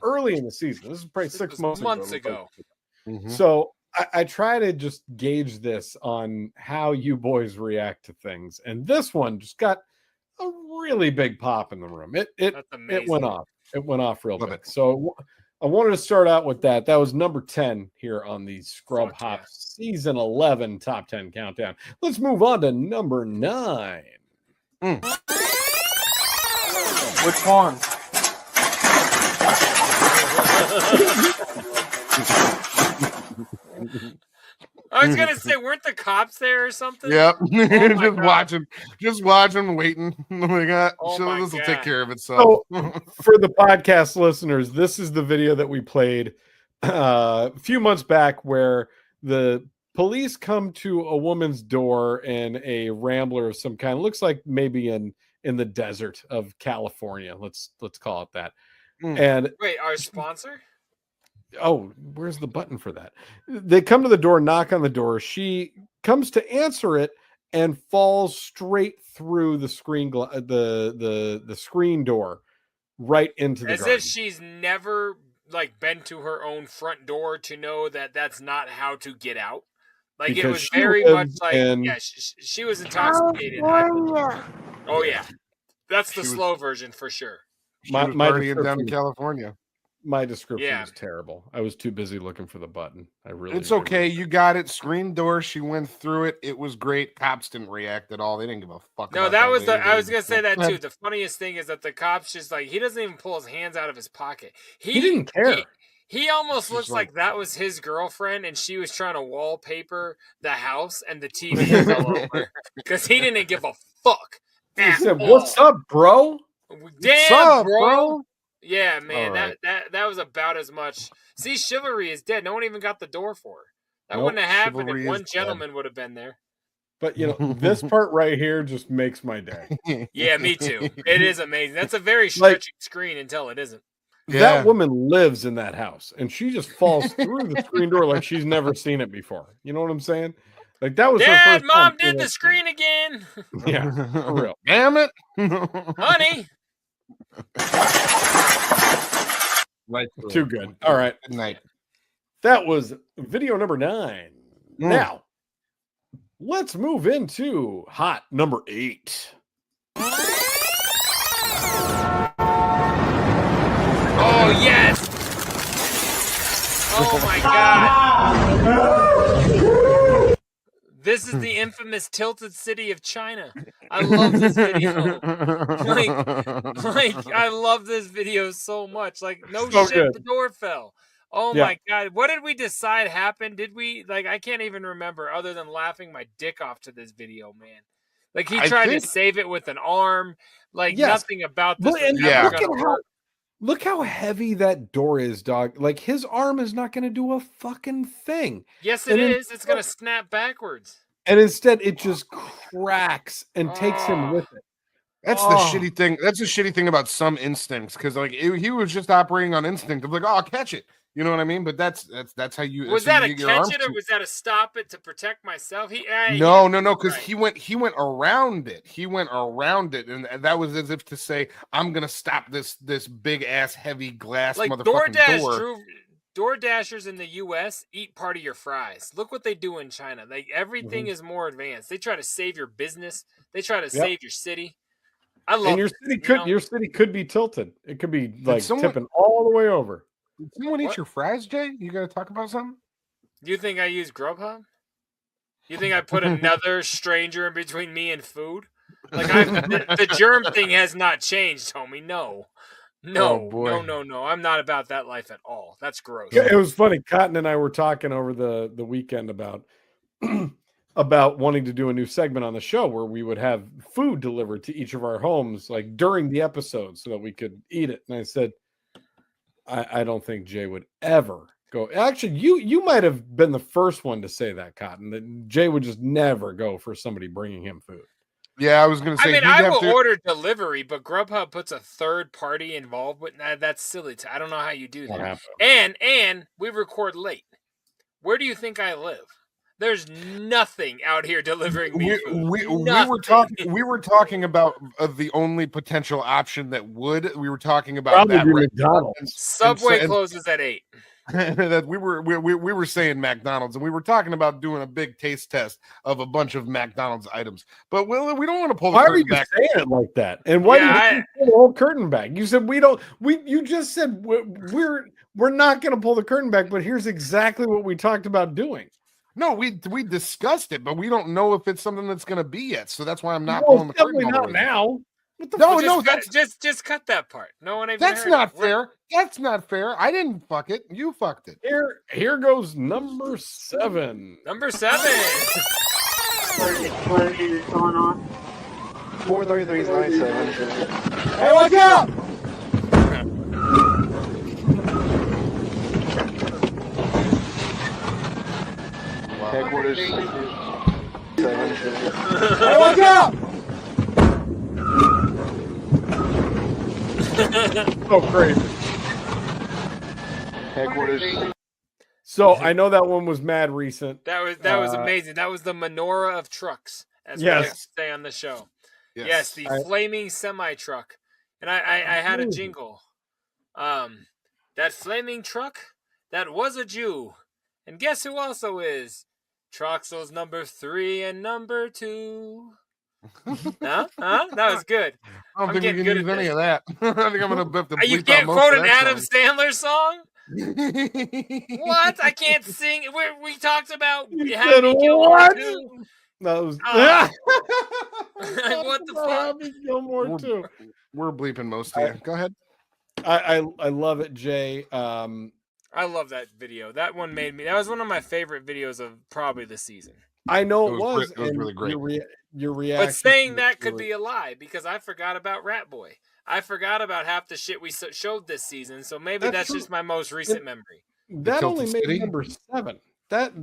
early in the season. This is probably 6 months ago. Mm-hmm. So I try to just gauge this on how you boys react to things. And this one just got a really big pop in the room. It went off. It went off real big. So I wanted to start out with that. That was number 10 here on the Scrub Hop Season 11 Top 10 Countdown. Let's move on to number 9. Which one? I was gonna say, weren't the cops there or something? Yep. just watching, waiting. This will take care of itself. So, for the podcast listeners, this is the video that we played a few months back where the police come to a woman's door in a Rambler of some kind. It looks like maybe in the desert of California. Let's call it that. And wait, our sponsor? Oh, where's the button for that? They come to the door, knock on the door. She comes to answer it and falls straight through the screen, the screen door, right into the As garden. if she's never been to her own front door to know that that's not how to get out. It was very much she was intoxicated. Oh yeah, that's the slow version for sure. My partying down in California. My description was terrible. I was too busy looking for the button. It's okay. You got it. Screen door. She went through it. It was great. Cops didn't react at all. They didn't give a fuck. No, that was I was gonna say that too. The funniest thing is that the cops just he doesn't even pull his hands out of his pocket. He didn't care. He almost looks like that was his girlfriend, and she was trying to wallpaper the house, and the TV fell over because he didn't give a fuck. He said, "What's up, bro? Damn, bro." Yeah, man, that was about as much. See, chivalry is dead. No one even got the door for her. That wouldn't have happened if one gentleman would have been there. But this part right here just makes my day. Yeah, me too. It is amazing. That's a very stretching screen until it isn't. Yeah. That woman lives in that house, and she just falls through the screen door like she's never seen it before. You know what I'm saying? That was Dad, her first Mom time did the screen again. Yeah, for real. Damn it, honey. Too good. All right. Good night. That was video number 9. Now, let's move into hot number 8. Oh, yes! Oh, my God. This is the infamous tilted city of China. I love this video. I love this video so much. Like, no So shit, good. the door fell. Oh my God. What did we decide happened? Did we, like, I can't even remember other than laughing my dick off to this video, man. Like, he tried to save it with an arm. Like, nothing about this was ever going to work. Look how heavy that door is, dog. Like, his arm is not going to do a fucking thing. Yes, it is. It's going to snap backwards. And instead, it just cracks and takes him with it. That's the shitty thing. That's the shitty thing about some instincts, because like he was just operating on instinct of like, oh, I'll catch it. You know what I mean? But that's how you. Was that a catch it or was that a stop it to protect myself? No, because he went around it. He went around it, and that was as if to say, I'm gonna stop this big ass heavy glass like motherfucking door. Door Dashers in the U.S. eat part of your fries. Look what they do in China. Like everything is more advanced. They try to save your business. They try to save your city. I love. And your city could be tilted. It could be like tipping all the way over. Did someone eat your fries, Jay? You got to talk about something? Do you think I use Grubhub? You think I put another stranger in between me and food? Like the germ thing has not changed, homie. No. No. I'm not about that life at all. That's gross. Yeah, it was funny. Cotton and I were talking over the weekend about about wanting to do a new segment on the show where we would have food delivered to each of our homes, like during the episode, so that we could eat it. And I said, I don't think Jay would ever go. Actually, you might have been the first one to say that, Cotton, that Jay would just never go for somebody bringing him food. Yeah, I was going to say. I mean, I will order delivery, but Grubhub puts a third party involved with that. That's silly. I don't know how you do that. And we record late. Where do you think I live? There's nothing out here delivering me food. We were talking about the only potential option that would. We were talking about probably that McDonald's. Subway closes at 8. That we were saying McDonald's, and we were talking about doing a big taste test of a bunch of McDonald's items. But we don't want to pull the curtain back. Why are you saying it like that? And why did you pull the whole curtain back? You said we don't. You just said we're not going to pull the curtain back. But here's exactly what we talked about doing. No, we discussed it, but we don't know if it's something that's going to be yet. So that's why I'm not pulling the curtain. Not now. Just cut that part. No one even. That's not fair. That's not fair. I didn't fuck it. You fucked it. Here goes number 7. Number 7. What is going on? 43397. Hey, watch out! Headquarters. 7. Hey, watch out! So crazy. Headquarters. So I know that one was mad recent. That was amazing. That was the menorah of trucks, as we like to say on the show. Yes, the flaming semi truck. And I had a jingle. That flaming truck, that was a Jew. And guess who also is? Troxel's number 3 and number 2. Huh? That was good. I don't think we can use any of that. I think I'm going to have to bleep You can't out quote most an of that Adam Sandler song? What? I can't sing. We talked about Happy Gilmore too. That was what the fuck? Happy Gilmore too. We're bleeping most of it. Go ahead. I love it, Jay. I love that video. That one made me. That was one of my favorite videos of probably the season. I know it was. It was really great. Your reaction. But saying that could be a lie because I forgot about Rat Boy. I forgot about half the shit we showed this season. So maybe that's just my most recent memory. That only made number 7. That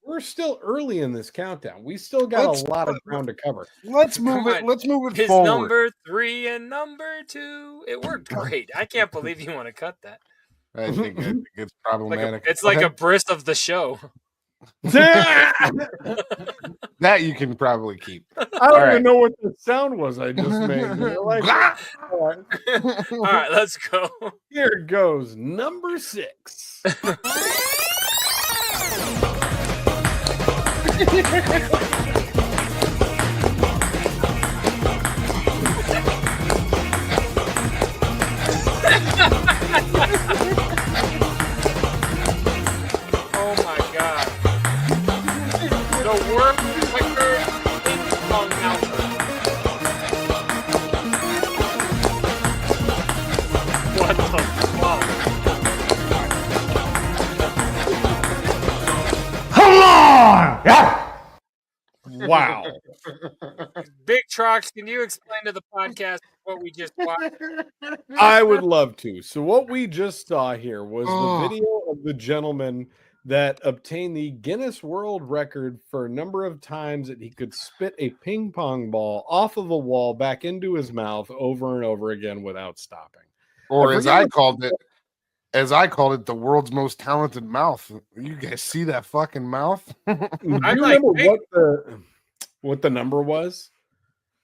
we're still early in this countdown. We still got a lot of ground to cover. Let's move it. Let's move it His forward. number 3 and number 2. It worked great. I can't believe you want to cut that. I think it's problematic. It's like a bris of the show. That you can probably keep. I don't even know what the sound was I just made. All right, let's go. Here goes number 6. Wow. Big Trox, can you explain to the podcast what we just watched? I would love to. So what we just saw here was Oh. the video of the gentleman that obtained the Guinness World Record for a number of times that he could spit a ping pong ball off of a wall back into his mouth over and over again without stopping. Or as I called it, the world's most talented mouth. You guys see that fucking mouth? Do you remember what the number was?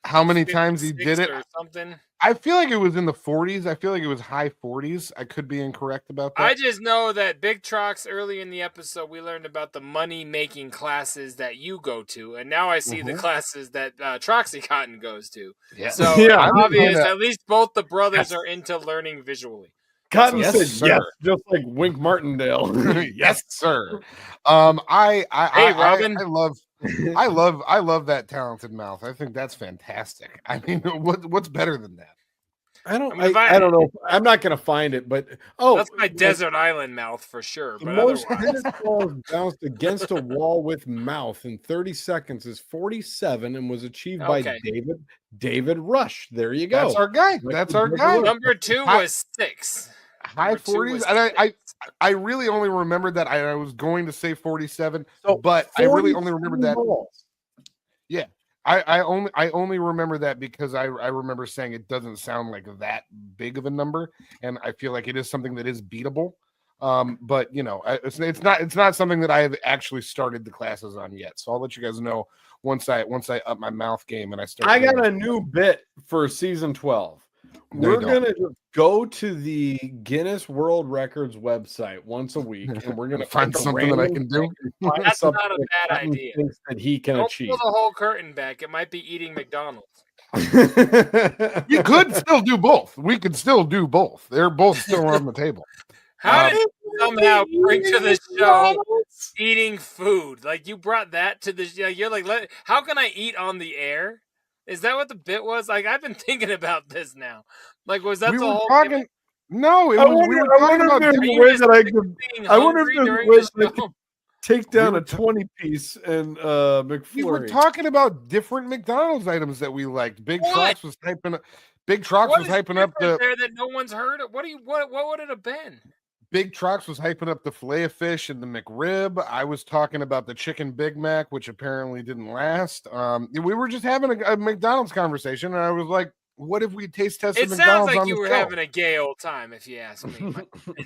How many times he did it? Or something. I feel like it was in the 40s. I feel like it was high 40s. I could be incorrect about that. I just know that Big Trox, early in the episode, we learned about the money-making classes that you go to, and now I see the classes that Troxy Cotton goes to. Yeah. So Yeah, obvious, at least both the brothers are into learning visually. Cotton Yes, said sir. yes, just like Wink Martindale. Yes, sir. Hey, Robin. I love that talented mouth. I think that's fantastic. I mean, what's better than that? I don't know. I'm not going to find it, but that's my desert island mouth for sure. The But most otherwise, tennis balls bounced against a wall with mouth in 30 seconds is 47 and was achieved by David Rush. There you go. That's our guy. That's our guy. number 2 was 6. High Number 2 40s. was And 6. I really only remembered that. I was going to say 47, but I really only remembered that. Yeah. I only remember that because I remember saying it doesn't sound like that big of a number, and I feel like it is something that is beatable. But you know, it's not something that I have actually started the classes on yet. So I'll let you guys know once I up my mouth game and I start. I got a new bit for season 12. We're gonna just go to the Guinness World Records website once a week, and we're gonna find something that I can do. That's not a bad idea. That he can Don't achieve. pull the whole curtain back. It might be eating McDonald's. You could still do both. We could still do both. They're both still on the table. How did you somehow bring to the show eating food? Like you brought that to the show. You're like, how can I eat on the air? Is that what the bit was? Like I've been thinking about this now. Like was that We the were whole talking. gimmick? No, it I was. We were talking about wonder if different there's a way that I could. being I wonder hungry if there's during a way the that I could show? take down We a were 20-piece and McFlurry. We were talking about different McDonald's items that we liked. Big Trox was hyping. Big Trox What was is hyping up different the. there that no one's heard of? What would it have been? Big Trox was hyping up the filet of fish and the McRib. I was talking about the chicken Big Mac, which apparently didn't last. We were just having a McDonald's conversation, and I was like, "What if we taste tested It McDonald's sounds like on you the were show?" having a gay old time, if you ask me.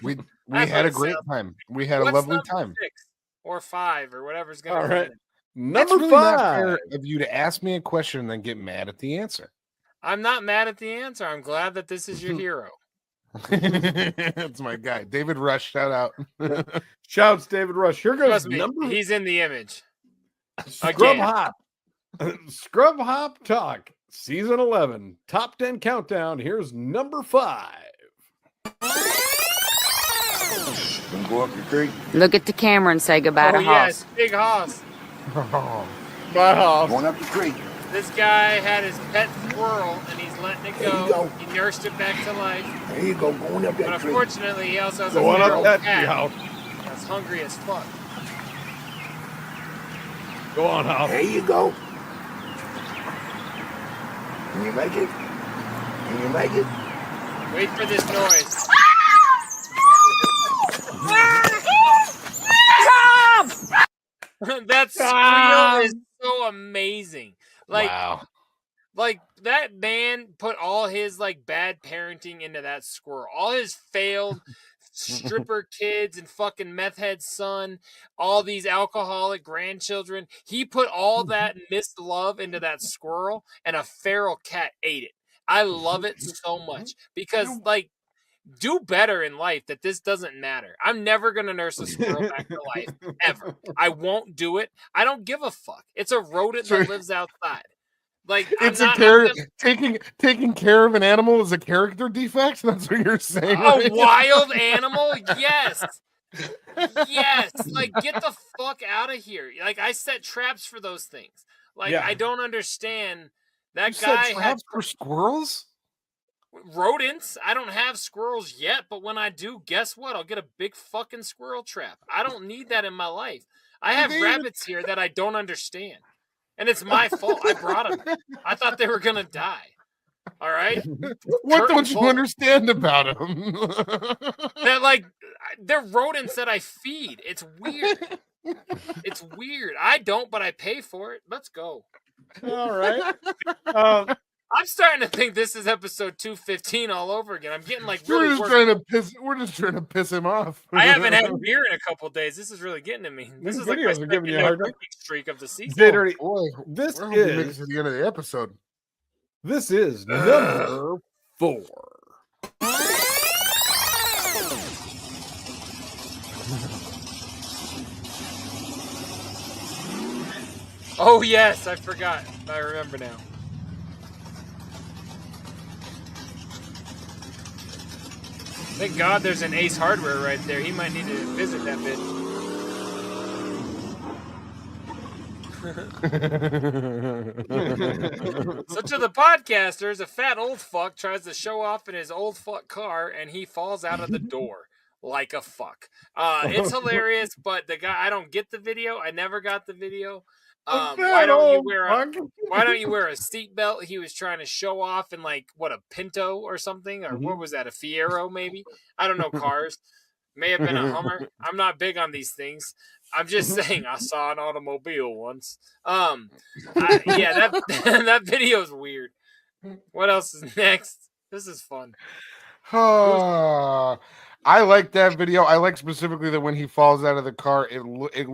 We That's had what a it great sounds time. We had a What's lovely number time. 6 or 5 or whatever's going All to right. That's Number really not 5. fair of you to ask me a question and then get mad at the answer. I'm not mad at the answer. I'm glad that this is your hero. That's my guy, David Rush. Shout out. Shouts David Rush. Here goes Trust me, number. he's in the image. Scrub Again. Hop. Scrub Hop Talk. Season 11. Top 10 countdown. Here's number 5. Go up the creek. Look at the camera and say goodbye to yes, Hoss. Big Hoss. Bye, Hoss. Going up the creek. This guy had his pet squirrel and he's letting it There go. you go. He nursed it back to life. There you go, going up But that creek. unfortunately, he also has a Going feral up that cat house. that's hungry as fuck. Go on, Hoss. There you go. Can you make it? Can you make it? Wait for this noise. That squeal is so amazing. Like, Wow. like that man put all his like bad parenting into that squirrel. All his failed stripper kids and fucking meth head son, all these alcoholic grandchildren. He put all that missed love into that squirrel, and a feral cat ate it. I love it so much because like do better in life that this doesn't matter. I'm never going to nurse a squirrel back to life, ever. I won't do it. I don't give a fuck. It's a rodent that lives outside. Like It's I'm a not, character. Taking care of an animal is a character defect. That's what you're saying. a right? wild animal? Yes. Yes. Like, get the fuck out of here. Like, I set traps for those things. Like, Yeah. I don't understand. That You guy set had traps for squirrels. rodents. I don't have squirrels yet, but when I do, guess what? I'll get a big fucking squirrel trap. I don't need that in my life. I have rabbits here that I don't understand. And it's my fault. I brought them. I thought they were going to die. All right? What don't you understand about them? They're rodents that I feed. It's weird. It's weird. I don't, but I pay for it. Let's go. All right. I'm starting to think this is episode 215 all over again. I'm getting like really We're just trying to piss him off. I haven't had beer in a couple of days. This is really getting to me. This is like my giving you a hard streak of the season. JDirty, boy, this is to the end of the episode. This is number 4. Oh yes, I forgot. I remember now. Thank God there's an Ace Hardware right there. He might need to visit that bitch. So to the podcasters, a fat old fuck tries to show off in his old fuck car and he falls out of the door like a fuck. It's hilarious, but the guy, I don't get the video. I never got the video. Why don't you wear a seatbelt? He was trying to show off in like what, a Pinto or something, or what was that, a Fiero maybe? I don't know cars. May have been a Hummer. I'm not big on these things. I'm just saying I saw an automobile once. That video is weird. What else is next? This is fun. I like that video. I like specifically that when he falls out of the car, it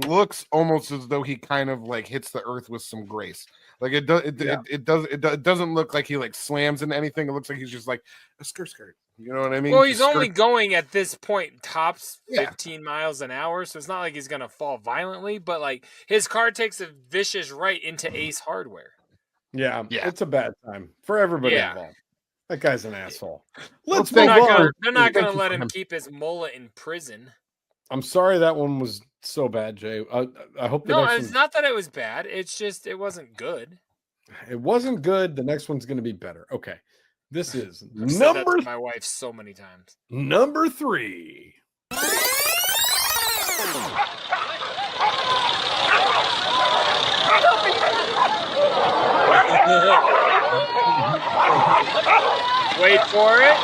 looks almost as though he kind of like hits the earth with some grace. Like it doesn't look like he like slams into anything. It looks like he's just like a skirt. You know what I mean? Well, he's only going at this point tops 15 miles an hour, so it's not like he's gonna fall violently. But like his car takes a vicious right into Ace Hardware. Yeah, it's a bad time for everybody involved. That guy's an asshole. Let's they're move on. They're not going to let him keep his mullet in prison. I'm sorry that one was so bad, Jay. I hope it's not that it was bad. It's just it wasn't good. It wasn't good. The next one's going to be better. Okay. This is I've said that to my wife so many times. Number 3. Wait for it.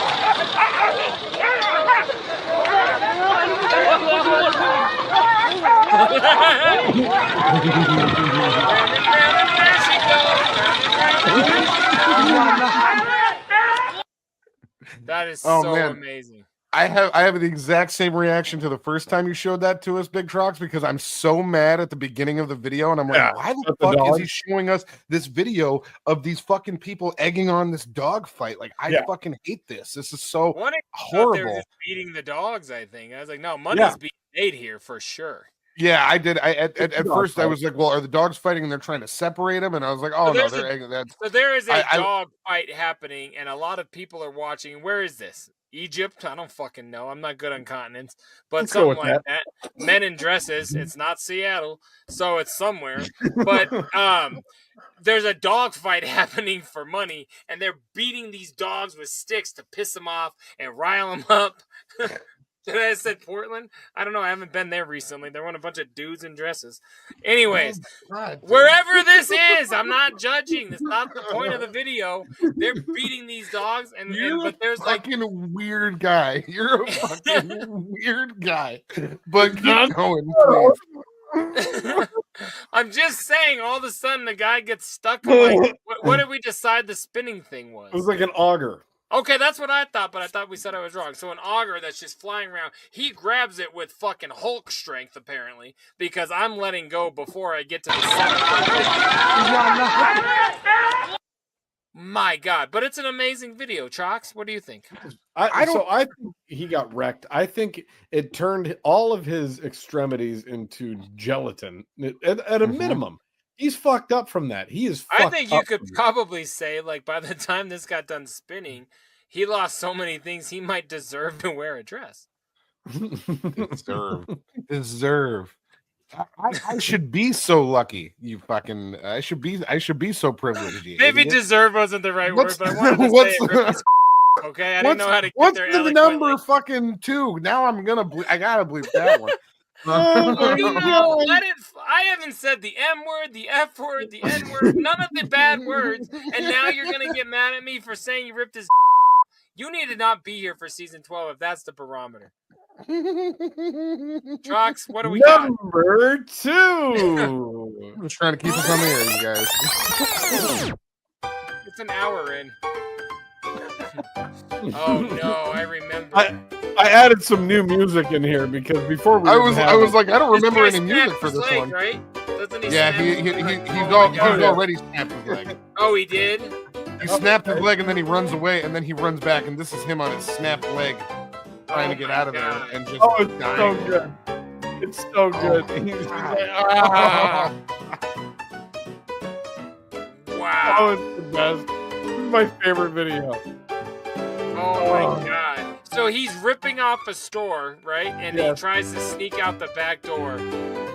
That is so amazing. I have the exact same reaction to the first time you showed that to us, Big Trox, because I'm so mad at the beginning of the video, and I'm like, why the fuck is he showing us this video of these fucking people egging on this dog fight? Like, I fucking hate this. This is so horrible. They're just beating the dogs, I think. I was like, no, money's being made here for sure. Yeah, I did. At first I was like, well, are the dogs fighting and they're trying to separate them? And I was like, oh, no, they're egging that. So there is a dog fight happening, and a lot of people are watching. Where is this? Egypt? I don't fucking know. I'm not good on continents, but something like that. Men in dresses. It's not Seattle, so it's somewhere. But there's a dog fight happening for money, and they're beating these dogs with sticks to piss them off and rile them up. Did I say Portland? I don't know. I haven't been there recently. There weren't a bunch of dudes in dresses. Anyways, wherever this is, I'm not judging. That's not the point of the video. They're beating these dogs, but there's like fucking weird guy. You're a fucking weird guy. But keep going, please. I'm just saying. All of a sudden, the guy gets stuck. Like, what did we decide the spinning thing was? It was like an auger. Okay, that's what I thought, but I thought we said I was wrong. So an auger that's just flying around, he grabs it with fucking Hulk strength, apparently, because I'm letting go before I get to the center. My God, but it's an amazing video, Trox. What do you think? I think he got wrecked. I think it turned all of his extremities into gelatin at a minimum. He's fucked up from that. He is fucked up. I think you could probably say, like, by the time this got done spinning, he lost so many things he might deserve to wear a dress. Deserve. I should be so lucky. You fucking. I should be so privileged. Maybe deserve wasn't the right word, but I wanted to say it. Okay, I didn't know how to get what's there. What's the number fucking 2? Now I gotta bleep that one. Let it. I haven't said the M word, the F word, the N word, none of the bad words, and now you're gonna get mad at me for saying you ripped his. You need to not be here for season 12 if that's the barometer. Trox, what do we got? Number 2. I'm just trying to keep us on the air, you guys. It's an hour in. Oh no, I remember. I added some new music in here because before we I was like, I don't remember any music for this one. Right? Doesn't he? Yeah, he's already snapped his leg. Oh, he did. He snapped his leg and then he runs away and then he runs back and this is him on his snapped leg trying to get out of there and just it's dying. so good. It's so good. Wow. Oh, it's the best. This is my favorite video. Oh my god. So he's ripping off a store, right? And he tries to sneak out the back door.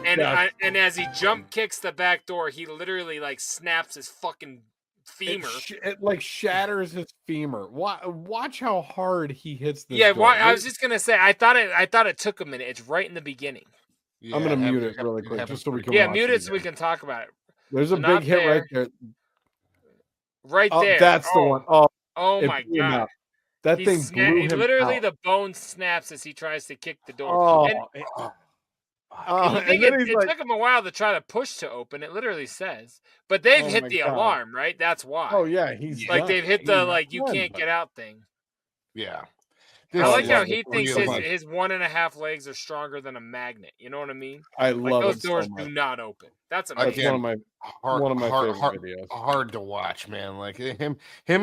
And and as he jump kicks the back door, he literally like snaps his fucking femur. It like shatters his femur. Watch how hard he hits this. Yeah, door. I was just gonna say I thought it took a minute. It's right in the beginning. I'm gonna mute it really quick just so we can watch mute it so we can talk about it. There's a big hit right there. Right there. That's the one. Oh my god. That thing blew him literally out. the bone snaps as he tries to kick the door. It took him a while to try to push to open. It literally says, but they've hit the alarm, right? That's why. Oh yeah, he's like they've hit the like you can't get out thing. Yeah. I like how he thinks his 1.5 legs are stronger than a magnet. You know what I mean? I love those it doors so much. do not open. That's amazing. That's one of my favorite videos. Hard to watch, man. Like him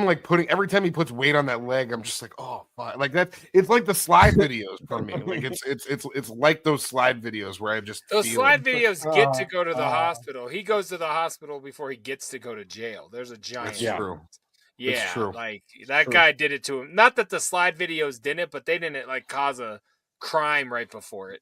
like putting every time he puts weight on that leg, I'm just like, oh, fuck. Like that. It's like the slide videos for me. Like it's like those slide videos where I just slide videos get to go to the hospital. He goes to the hospital before he gets to go to jail. There's a giant. That's true. Yeah, it's true. Like that guy did it to him. Not that the slide videos didn't, but they didn't like cause a crime right before it.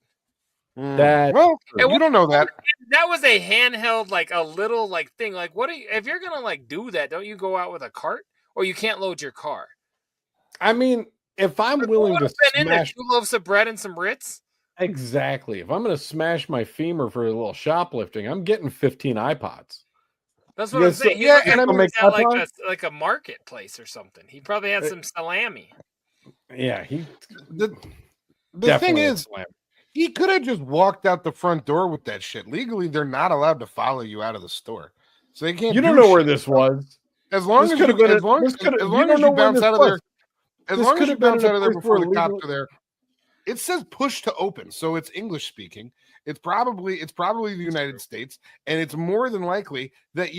You don't know that. That was a handheld, like a little like thing. Like, what? If you're gonna like do that, don't you go out with a cart, or you can't load your car? I mean, if I'm willing to smash 2 loaves of bread and some Ritz. Exactly. If I'm gonna smash my femur for a little shoplifting, I'm getting 15 iPods. That's what I'm saying. Yeah, and I'm like a marketplace or something. He probably had some salami. Yeah, the thing is, he could have just walked out the front door with that shit. Legally, they're not allowed to follow you out of the store, so they can't. You don't know where this was. As long as you bounce out of there, as long as you bounce out of there before the cops are there. It says push to open, so it's English speaking. It's probably the United States, and it's more than likely that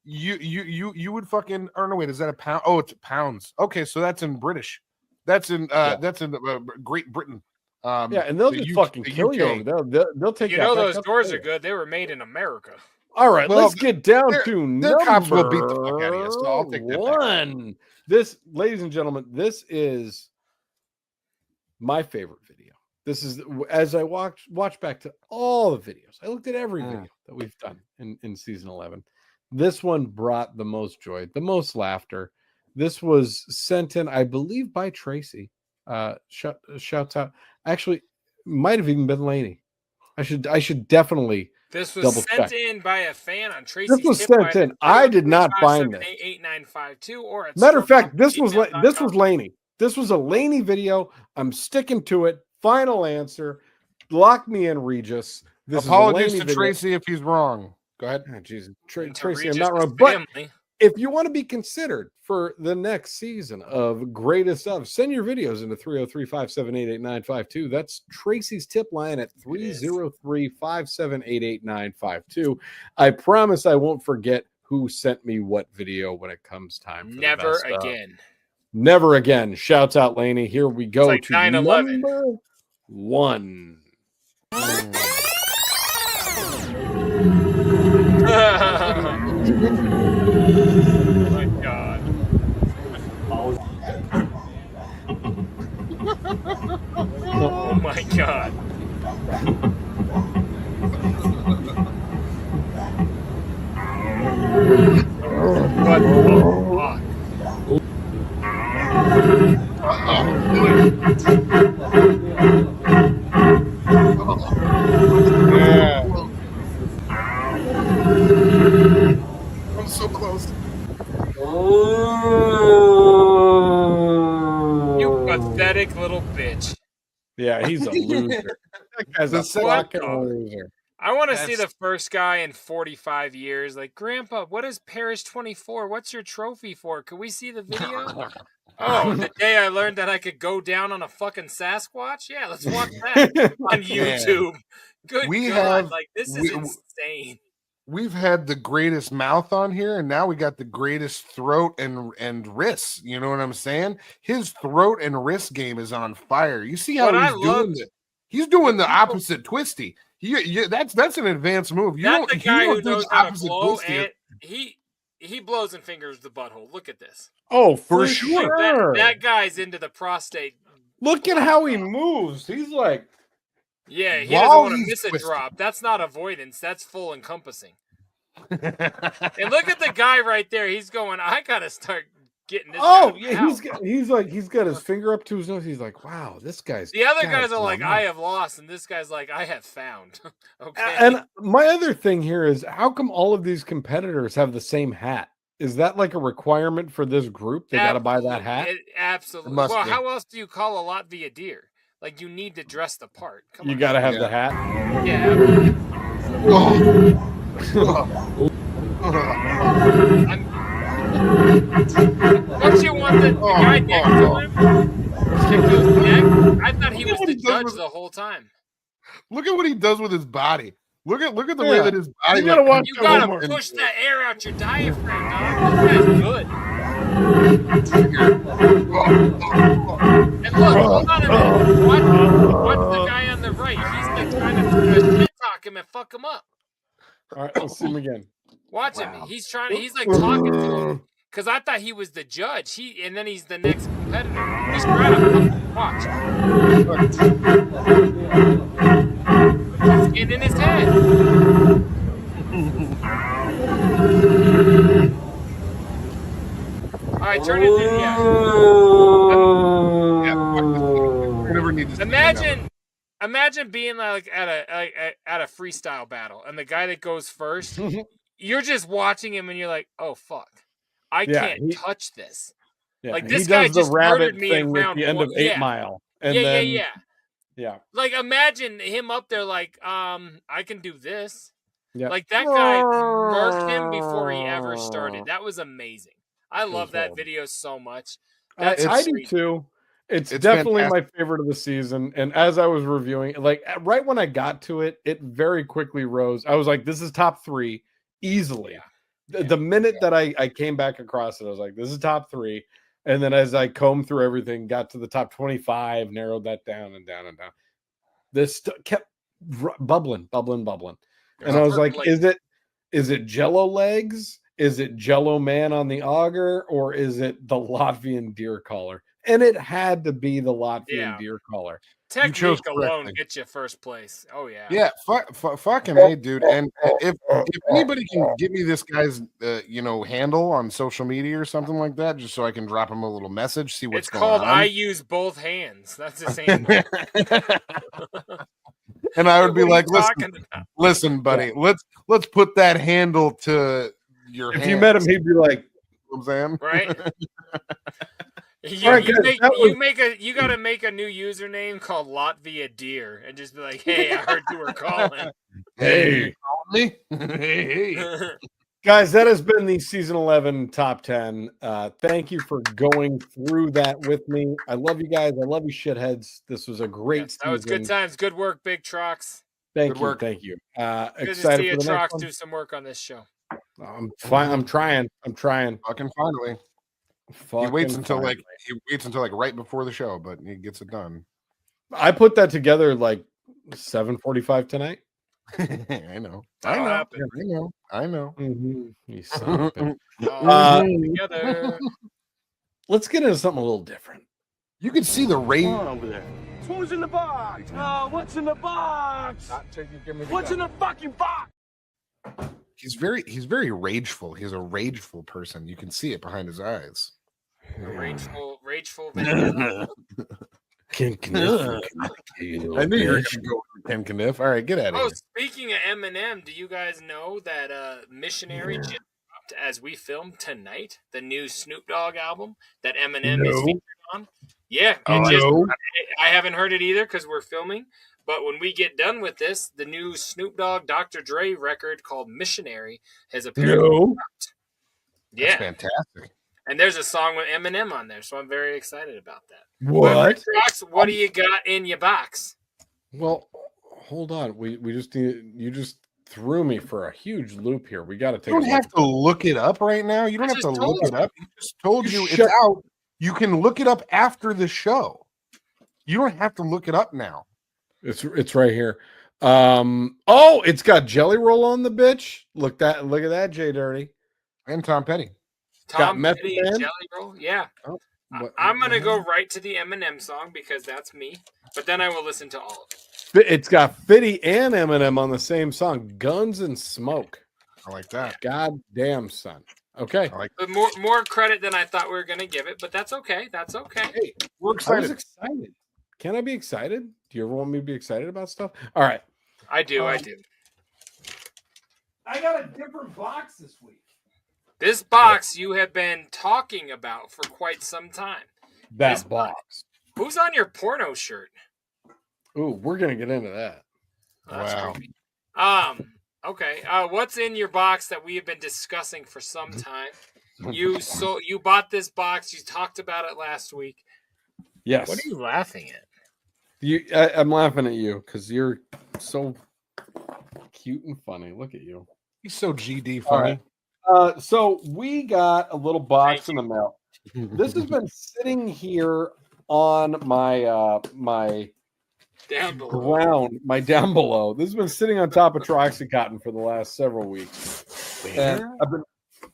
you would fucking. Or no, wait, is that a pound? Oh, it's pounds. Okay, so that's in British. That's in Great Britain. And they'll just fucking kill you. They'll take. You know those doors are good. They were made in America. All right, let's get down to their cops will beat the fuck out of you. So I'll take that one. This, ladies and gentlemen, this is my favorite video. This is as I watched back to all the videos. I looked at every video that we've done in season 11. This one brought the most joy, the most laughter. This was sent in, I believe, by Tracy. Shouts out. Actually, might have even been Lainey. I should definitely. This was sent in by a fan on Tracy's. This was sent in. I did not find this. 8952 or matter of fact, this was Lainey. This was a Lainey video. I'm sticking to it. Final answer. Lock me in, Regis. Apologies to Tracy if he's wrong. Go ahead. Oh, Jesus. Tracy, I'm not wrong. But if you want to be considered for the next season of Greatest Of, send your videos into 303-578-8952. That's Tracy's tip line at 303-578-8952. I promise I won't forget who sent me what video when it comes time for Never again. Never again. Shouts out, Lainey. Here we go like to 9/11. Number 1. Oh my God. Oh my God. What the fuck? loser. That guy's a fucking loser. I want to see the first guy in 45 years. Like, Grandpa, what is Parish 24? What's your trophy for? Can we see the video? Oh, the day I learned that I could go down on a fucking Sasquatch? Yeah, let's watch that on YouTube. Good God. Like, this is insane. We've had the greatest mouth on here, and now we got the greatest throat and wrists. You know what I'm saying? His throat and wrist game is on fire. You see how he's doing it? He's doing the opposite twisty. That's an advanced move. That's the guy who knows how to blow, and he blows and fingers the butthole. Look at this. Oh, for sure. That guy's into the prostate. Look at how he moves. He's like, yeah, he doesn't want to miss a drop. That's not avoidance. That's full encompassing. And look at the guy right there. He's going, I got to start getting this. Oh, yeah, he's got his finger up to his nose. He's like, wow, this guy's. The other guys are like, I have lost, and this guy's like, I have found. Okay. And my other thing here is, how come all of these competitors have the same hat? Is that like a requirement for this group? They got to buy that hat? Absolutely. Well, how else do you call a Latvia deer? Like, you need to dress the part. You got to have the hat? Yeah. Don't you want the guy next to him? I thought he was the judge the whole time. Look at what he does with his body. Look at the way that his body. You gotta push that air out your diaphragm, dog. This guy's good. And look, hold on a minute. Watch the guy on the right. He's like trying to shit talk him and fuck him up. All right, let's see him again. Watch him. He's like talking to him. Because I thought he was the judge. And then he's the next competitor. He's trying to watch. He's getting in his head. All right, turn it in. Imagine being like at a freestyle battle, and the guy that goes first, you're just watching him, and you're like, oh fuck. I can't touch this. Yeah, like this guy just murdered me in round at the end of 8 Mile. And yeah. Like imagine him up there like, I can do this. Yeah. Like that guy murked him before he ever started. That was amazing. I love that video so much. I do too. It's definitely fantastic. My favorite of the season. And as I was reviewing, like right when I got to it, it very quickly rose. I was like, this is top 3 easily. Yeah. The minute that I came back across it, I was like, this is top 3. And then as I combed through everything, got to the top 25, narrowed that down and down and down. This kept bubbling. And I was like, is it Jello legs? Is it Jello man on the auger? Or is it the Latvian deer collar? And it had to be the Latvian deer collar. Technique alone gets you first place. Oh yeah. Yeah, fucking A, dude. And if anybody can give me this guy's handle on social media or something like that, just so I can drop him a little message, see what's going on. It's called I use both hands. That's his handle. And I would be like, listen, buddy, let's put that handle to your hands. If you met him, he'd be like, you know what I'm saying? Right. You got to make a new username called Latvia Deer and just be like, hey, I heard you were calling. Hey. Guys, that has been the season 11 top 10. Thank you for going through that with me. I love you guys. I love you shitheads. This was a great season. That was good times. Good work, Big Trox. Thank you. Good excited to see for the Trox next one. do some work on this show. I'm fine. I'm trying. Fucking finally. He waits until like right before the show, but he gets it done. I put that together like 7:45 tonight. I know. Mm-hmm. You son of a bitch. Together. Let's get into something a little different. You can see the rain over there. Who's in the box? What's in the box? What's in the fucking box? He's very rageful. He's a rageful person. You can see it behind his eyes. Rageful. Ken Kniff. I knew you were going to go with Ken Kniff. All right, get out of here. Speaking of Eminem, do you guys know that Missionary just dropped as we film tonight? The new Snoop Dogg album that Eminem is featured on. Yeah, No. I haven't heard it either because we're filming. But when we get done with this, the new Snoop Dogg Dr. Dre record called Missionary has apparently dropped. That's Yeah. fantastic. And there's a song with Eminem on there, so I'm very excited about that. What? Trox, what do you got in your box? Well, hold on. We just you just threw me for a huge loop here. We got to take. You don't have to look it up right now. You don't have to look it up. He just told you it's out. You can look it up after the show. You don't have to look it up now. It's right here. Oh, it's got Jelly Roll on the bitch. Look at that, JDirty. And Tom Petty. Tom Petty and Jelly Roll. Yeah. Oh, I'm gonna go right to the Eminem song because that's me. But then I will listen to all of it. It's got Fitty and Eminem on the same song, Guns and Smoke. I like that. God damn, son. Okay. But more credit than I thought we were gonna give it, but that's okay. That's okay. Hey, we're excited. I was excited. Can I be excited? Do you ever want me to be excited about stuff? All right. I do. I do. I got a different box this week. This box you have been talking about for quite some time. This box. Who's on your porno shirt? Ooh, we're gonna get into that. Wow. Okay. What's in your box that we have been discussing for some time? You bought this box. You talked about it last week. Yes. What are you laughing at? I'm laughing at you because you're so cute and funny. Look at you. He's so GD funny. So we got a little box in the mail. This has been sitting here on my my down below. Ground, my down below. This has been sitting on top of Troxy Cotton for the last several weeks. And I've been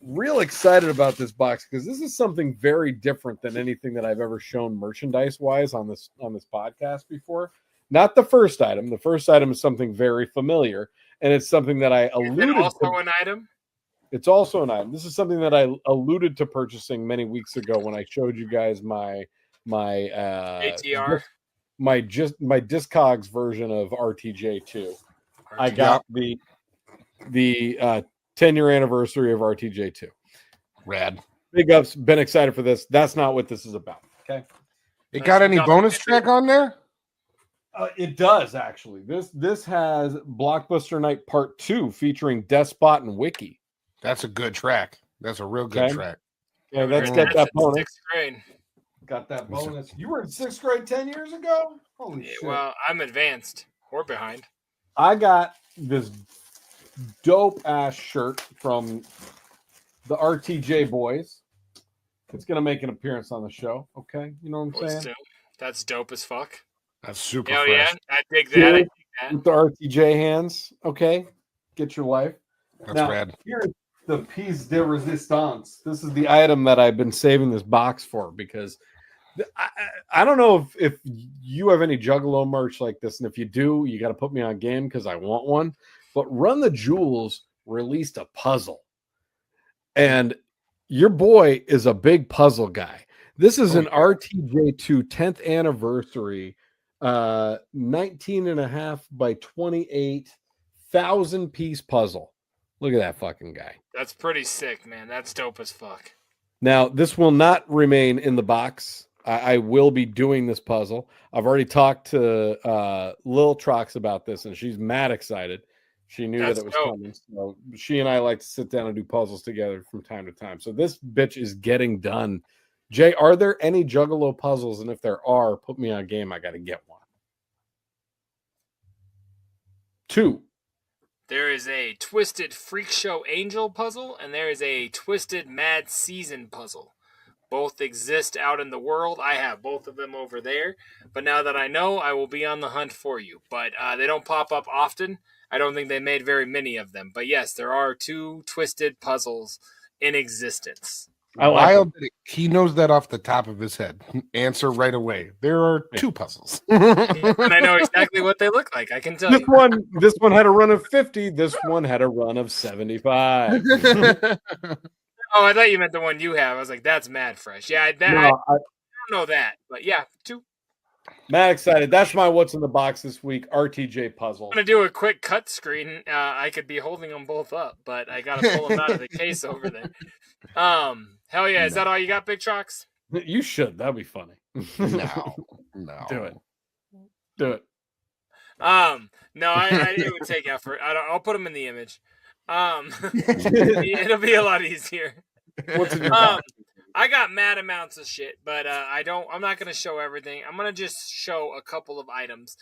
real excited about this box because this is something very different than anything that I've ever shown merchandise wise on this podcast before. Not the first item. The first item is something very familiar, and it's something that I alluded to. Also an item? It's also an item. This is something that I alluded to purchasing many weeks ago when I showed you guys my ATR. My Discogs version of RTJ 2. I got the 10-year anniversary of RTJ 2. Rad. Big ups. Been excited for this. That's not what this is about. Okay. It got any bonus track on there? It does actually. This has Blockbuster Night Part 2 featuring Despot and Wiki. That's a good track. That's a real good track. Yeah, that's got that bonus. 6th grade. Got that bonus. You were in 6th grade 10 years ago? Holy shit. Well, I'm advanced or behind. I got this dope ass shirt from the RTJ boys. It's gonna make an appearance on the show. Okay, you know what I'm saying? That's dope as fuck. That's super fresh. Yeah, I dig that. With the RTJ hands. Okay, get your life. That's rad. Here's the piece de resistance. This is the item that I've been saving this box for because I don't know if you have any Juggalo merch like this, and if you do, you got to put me on game because I want one. But Run the Jewels released a puzzle, and your boy is a big puzzle guy. This is an RTJ2 10th anniversary, 19.5 by 28,000 piece puzzle. Look at that fucking guy. That's pretty sick, man. That's dope as fuck. Now, this will not remain in the box. I will be doing this puzzle. I've already talked to Lil Trox about this, and she's mad excited. She knew that it was coming. So she and I like to sit down and do puzzles together from time to time. So this bitch is getting done. Jay, are there any Juggalo puzzles? And if there are, put me on game. I got to get one. 2. There is a Twisted Freak Show Angel puzzle, and there is a Twisted Mad Season puzzle. Both exist out in the world. I have both of them over there. But now that I know, I will be on the hunt for you. But they don't pop up often. I don't think they made very many of them. But yes, there are 2 Twisted puzzles in existence. Wild. He knows that off the top of his head. Answer right away. There are 2 puzzles. And I know exactly what they look like. I can tell you. This one had a run of 50. This one had a run of 75. Oh, I thought you meant the one you have. I was like, that's mad fresh. Yeah, I don't know that. But yeah, 2. Mad excited. That's my what's in the box this week. RTJ puzzle. I'm going to do a quick cut screen. I could be holding them both up, but I got to pull them out of the case over there. Hell yeah. Is that all you got, Big Trox? You should. That'd be funny. No. Do it. Do it. No, it would take effort. I'll put them in the image. It'll be a lot easier. What's in your box? I got mad amounts of shit, but I'm not gonna show everything. I'm gonna just show a couple of items.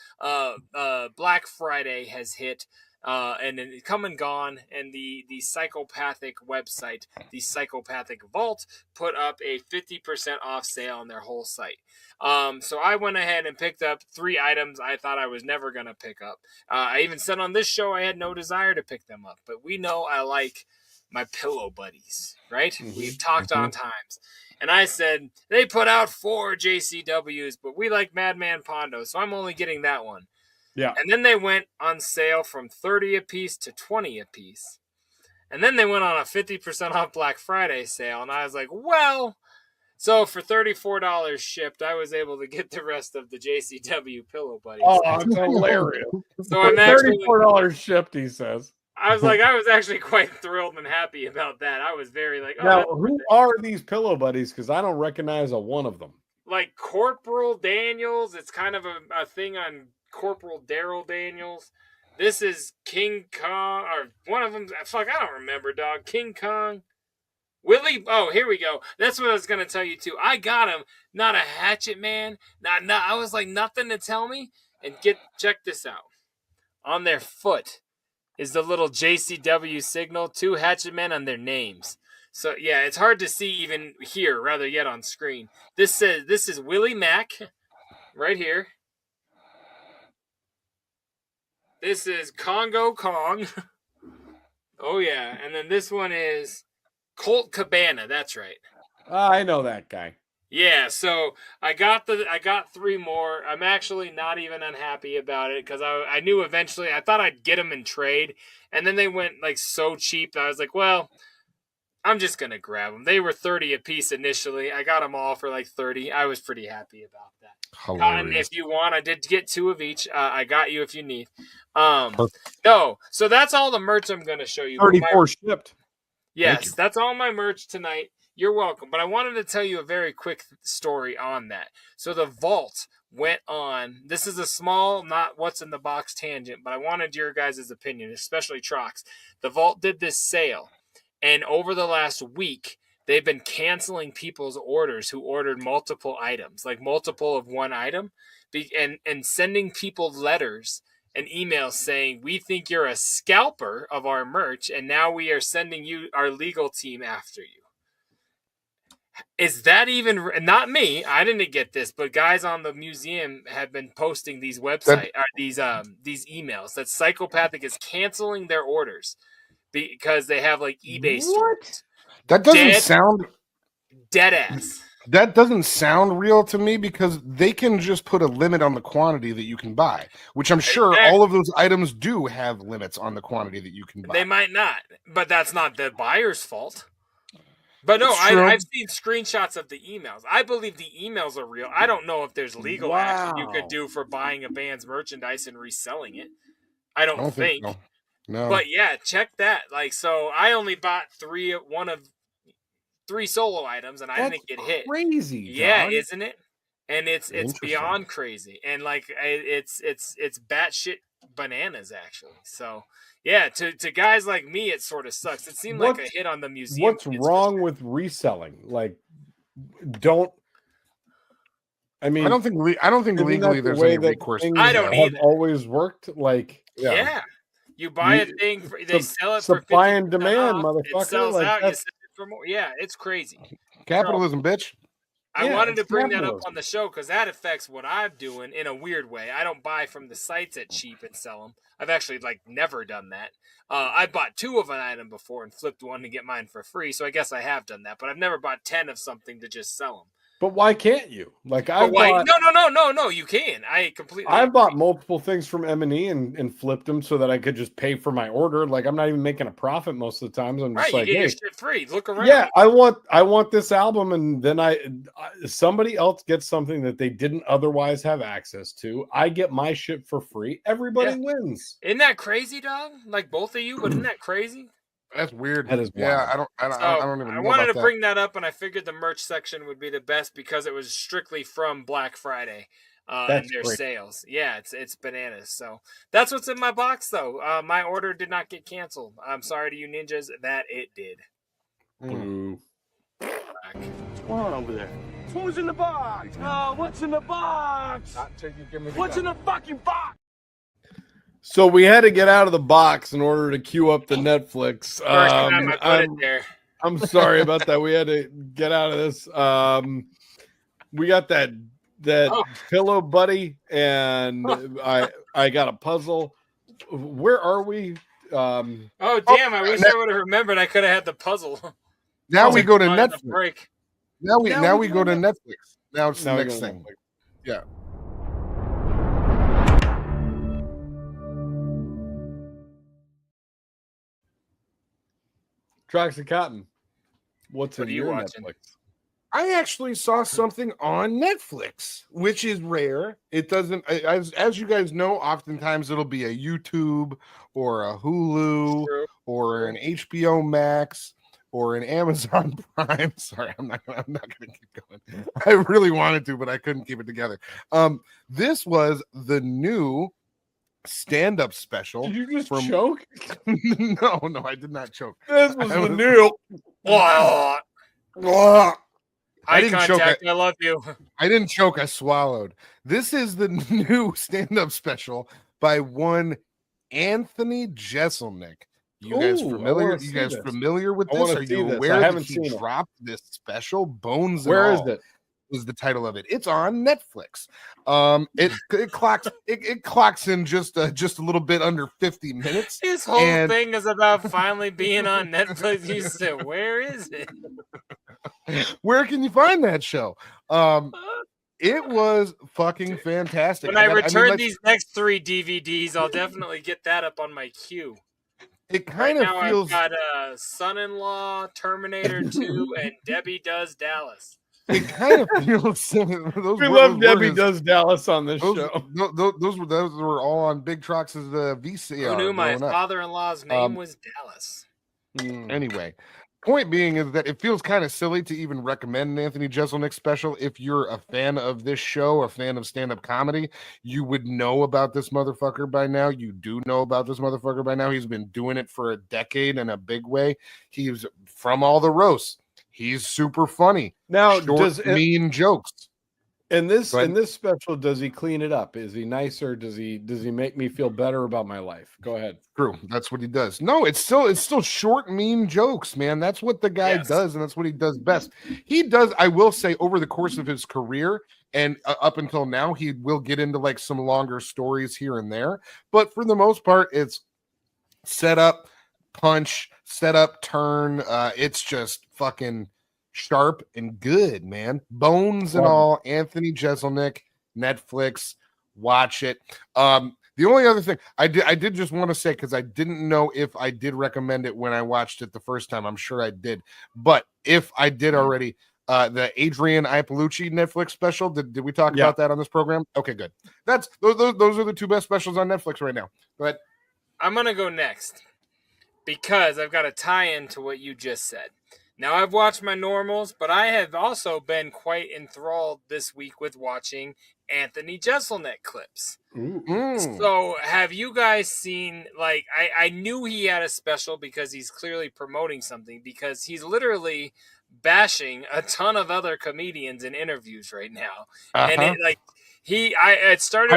Black Friday has hit, and then come and gone, and the psychopathic website, the Psychopathic Vault, put up a 50% off sale on their whole site. So I went ahead and picked up 3 items I thought I was never gonna pick up. I even said on this show I had no desire to pick them up, but we know I like my pillow buddies, right? We've talked on times. And I said, they put out 4 JCWs, but we like Madman Pondo, so I'm only getting that one. Yeah. And then they went on sale from 30 a piece to 20 a piece. And then they went on a 50% off Black Friday sale. And I was like, well, so for $34 shipped, I was able to get the rest of the JCW pillow buddies. Oh, it's hilarious. So I'm actually $34 shipped, he says. I was actually quite thrilled and happy about that. I was very like, oh, now, who are these pillow buddies? Because I don't recognize a one of them. like Corporal Daniels. It's kind of a thing on Corporal Daryl Daniels. This is King Kong, or one of them. Fuck, I don't remember, dog. King Kong. Willie. Oh, here we go. That's what I was gonna tell you too. I got him. Not a hatchet man. Not. I was like, nothing to tell me. And check this out. On their foot is the little JCW signal. 2 hatchet men on their names. So yeah, it's hard to see even here, rather yet on screen. This is Willie Mack, right here. This is Congo Kong. Oh yeah, and then this one is Colt Cabana. That's right. I know that guy. Yeah, so I got 3 more. I'm actually not even unhappy about it because I knew eventually I thought I'd get them in trade, and then they went like so cheap that I was like, well, I'm just gonna grab them. They were 30 a piece initially. I got them all for like 30. I was pretty happy about that. Cotton, if you want, I did get 2 of each. I got you if you need. No, so that's all the merch I'm gonna show you. 34 shipped. Yes, that's all my merch tonight. You're welcome. But I wanted to tell you a very quick story on that. So the Vault went on. This is a small, not what's in the box tangent, but I wanted your guys' opinion, especially Trox. The Vault did this sale, and over the last week, they've been canceling people's orders who ordered multiple items, like multiple of one item, and sending people letters and emails saying, we think you're a scalper of our merch, and now we are sending you our legal team after you. Is that even not me? I didn't get this, but guys on the museum have been posting these these emails that Psychopathic is canceling their orders because they have like eBay stores. That doesn't sound dead ass. That doesn't sound real to me because they can just put a limit on the quantity that you can buy, which I'm sure all of those items do have limits on the quantity that you can buy. They might not, but that's not the buyer's fault. But no, I've seen screenshots of the emails. I believe the emails are real. I don't know if there's legal action you could do for buying a band's merchandise and reselling it. I don't think. So. No. But yeah, check that. Like, so I only bought 3 solo items, and I didn't get hit. Crazy, yeah, isn't it? And it's beyond crazy, and like it's batshit bananas actually. So. Yeah, to guys like me, it sort of sucks. It seemed like a hit on the museum. What's wrong with reselling? Like, I don't think legally there's any recourse. I don't either. Always worked. Like, yeah. You buy a thing, they sell it for supply and demand, off, motherfucker. It sells out. You sell it for more. Yeah, it's crazy. Capitalism, bitch. I wanted to bring that up on the show because that affects what I'm doing in a weird way. I don't buy from the sites at cheap and sell them. I've actually never done that. I bought 2 of an item before and flipped one to get mine for free. So I guess I have done that, but I've never bought 10 of something to just sell them. But why can't you? Like, no, you can. I bought multiple things from M&E and flipped them so that I could just pay for my order. Like, I'm not even making a profit most of the times. I'm just you get your shit free. Look around. Yeah, I want this album, and then somebody else gets something that they didn't otherwise have access to. I get my shit for free. Everybody wins. Isn't that crazy, dog? Like both of you, but isn't that crazy? That's weird. That is yeah. wild. I don't even. I know wanted about to that. bring that up, and I figured the merch section would be the best because it was strictly from Black Friday and their great. sales. Yeah, it's bananas. So that's what's in my box, though. My order did not get canceled. I'm sorry to you ninjas that it did. Boo. What's going on over there? Who's in the box? What's in the box? What's in the fucking box? So we had to get out of the box in order to queue up the Netflix. First time I put it there. I'm sorry about that. We had to get out of this. We got that pillow buddy, and I got a puzzle. Where are we? Oh damn! I wish I would have remembered. I could have had the puzzle. Now we go to Netflix. Break. Now we go to Netflix. Now it's the next thing. Yeah. Troxy Cotton. What are you watching? Netflix? I actually saw something on Netflix, which is rare. It doesn't, as you guys know, oftentimes it'll be a YouTube or a Hulu or an HBO Max or an Amazon Prime. Sorry, I'm not gonna keep going. I really wanted to, but I couldn't keep it together. This was the new stand-up special. Did you just choke? No, I did not choke. This was the new. Eye contact. I love you. I didn't choke. I swallowed. This is the new stand-up special by one Anthony Jeselnik. You guys familiar? You guys familiar with this? Are you aware that he dropped this special? Bones. Where is it? Is the title of it? It's on Netflix. It clocks in just a little bit under 50 minutes. This whole thing is about finally being on Netflix. You said, where is it? Where can you find that show? It was fucking fantastic. When I return these next 3 DVDs, I'll definitely get that up on my queue. It kind of feels. I've got Son-in-Law, Terminator 2, and Debbie Does Dallas. It kind of feels. We love Debbie Does Dallas on this show. Those were all on Big Trox's VCR. Who knew my father-in-law's name was Dallas? Anyway, point being is that it feels kind of silly to even recommend an Anthony Jeselnik special. If you're a fan of this show, a fan of stand-up comedy, you would know about this motherfucker by now. You do know about this motherfucker by now. He's been doing it for a decade in a big way. He's from all the roasts. He's super funny. Now, mean jokes. In this special, does he clean it up? Is he nicer? Does he make me feel better about my life? Go ahead. True. That's what he does. No, it's still short, mean jokes, man. That's what the guy does, and that's what he does best. He does, I will say, over the course of his career and up until now, he will get into like some longer stories here and there. But for the most part, it's set up, punch, set up, turn. It's just fucking sharp and good, man. Bones and all. Anthony Jeselnik, Netflix. Watch it. The only other thing I did just want to say, because I didn't know if I did recommend it when I watched it the first time. I'm sure I did, but if I did already, the Adrian Iapolucci Netflix special. Did we talk about that on this program? Okay, good. Those are the 2 best specials on Netflix right now. Go ahead. I'm gonna go next because I've got a tie-in to what you just said. Now, I've watched my normals, but I have also been quite enthralled this week with watching Anthony Jeselnik clips. So, have you guys seen, like, I knew he had a special because he's clearly promoting something, because he's literally bashing a ton of other comedians in interviews right now. And it started.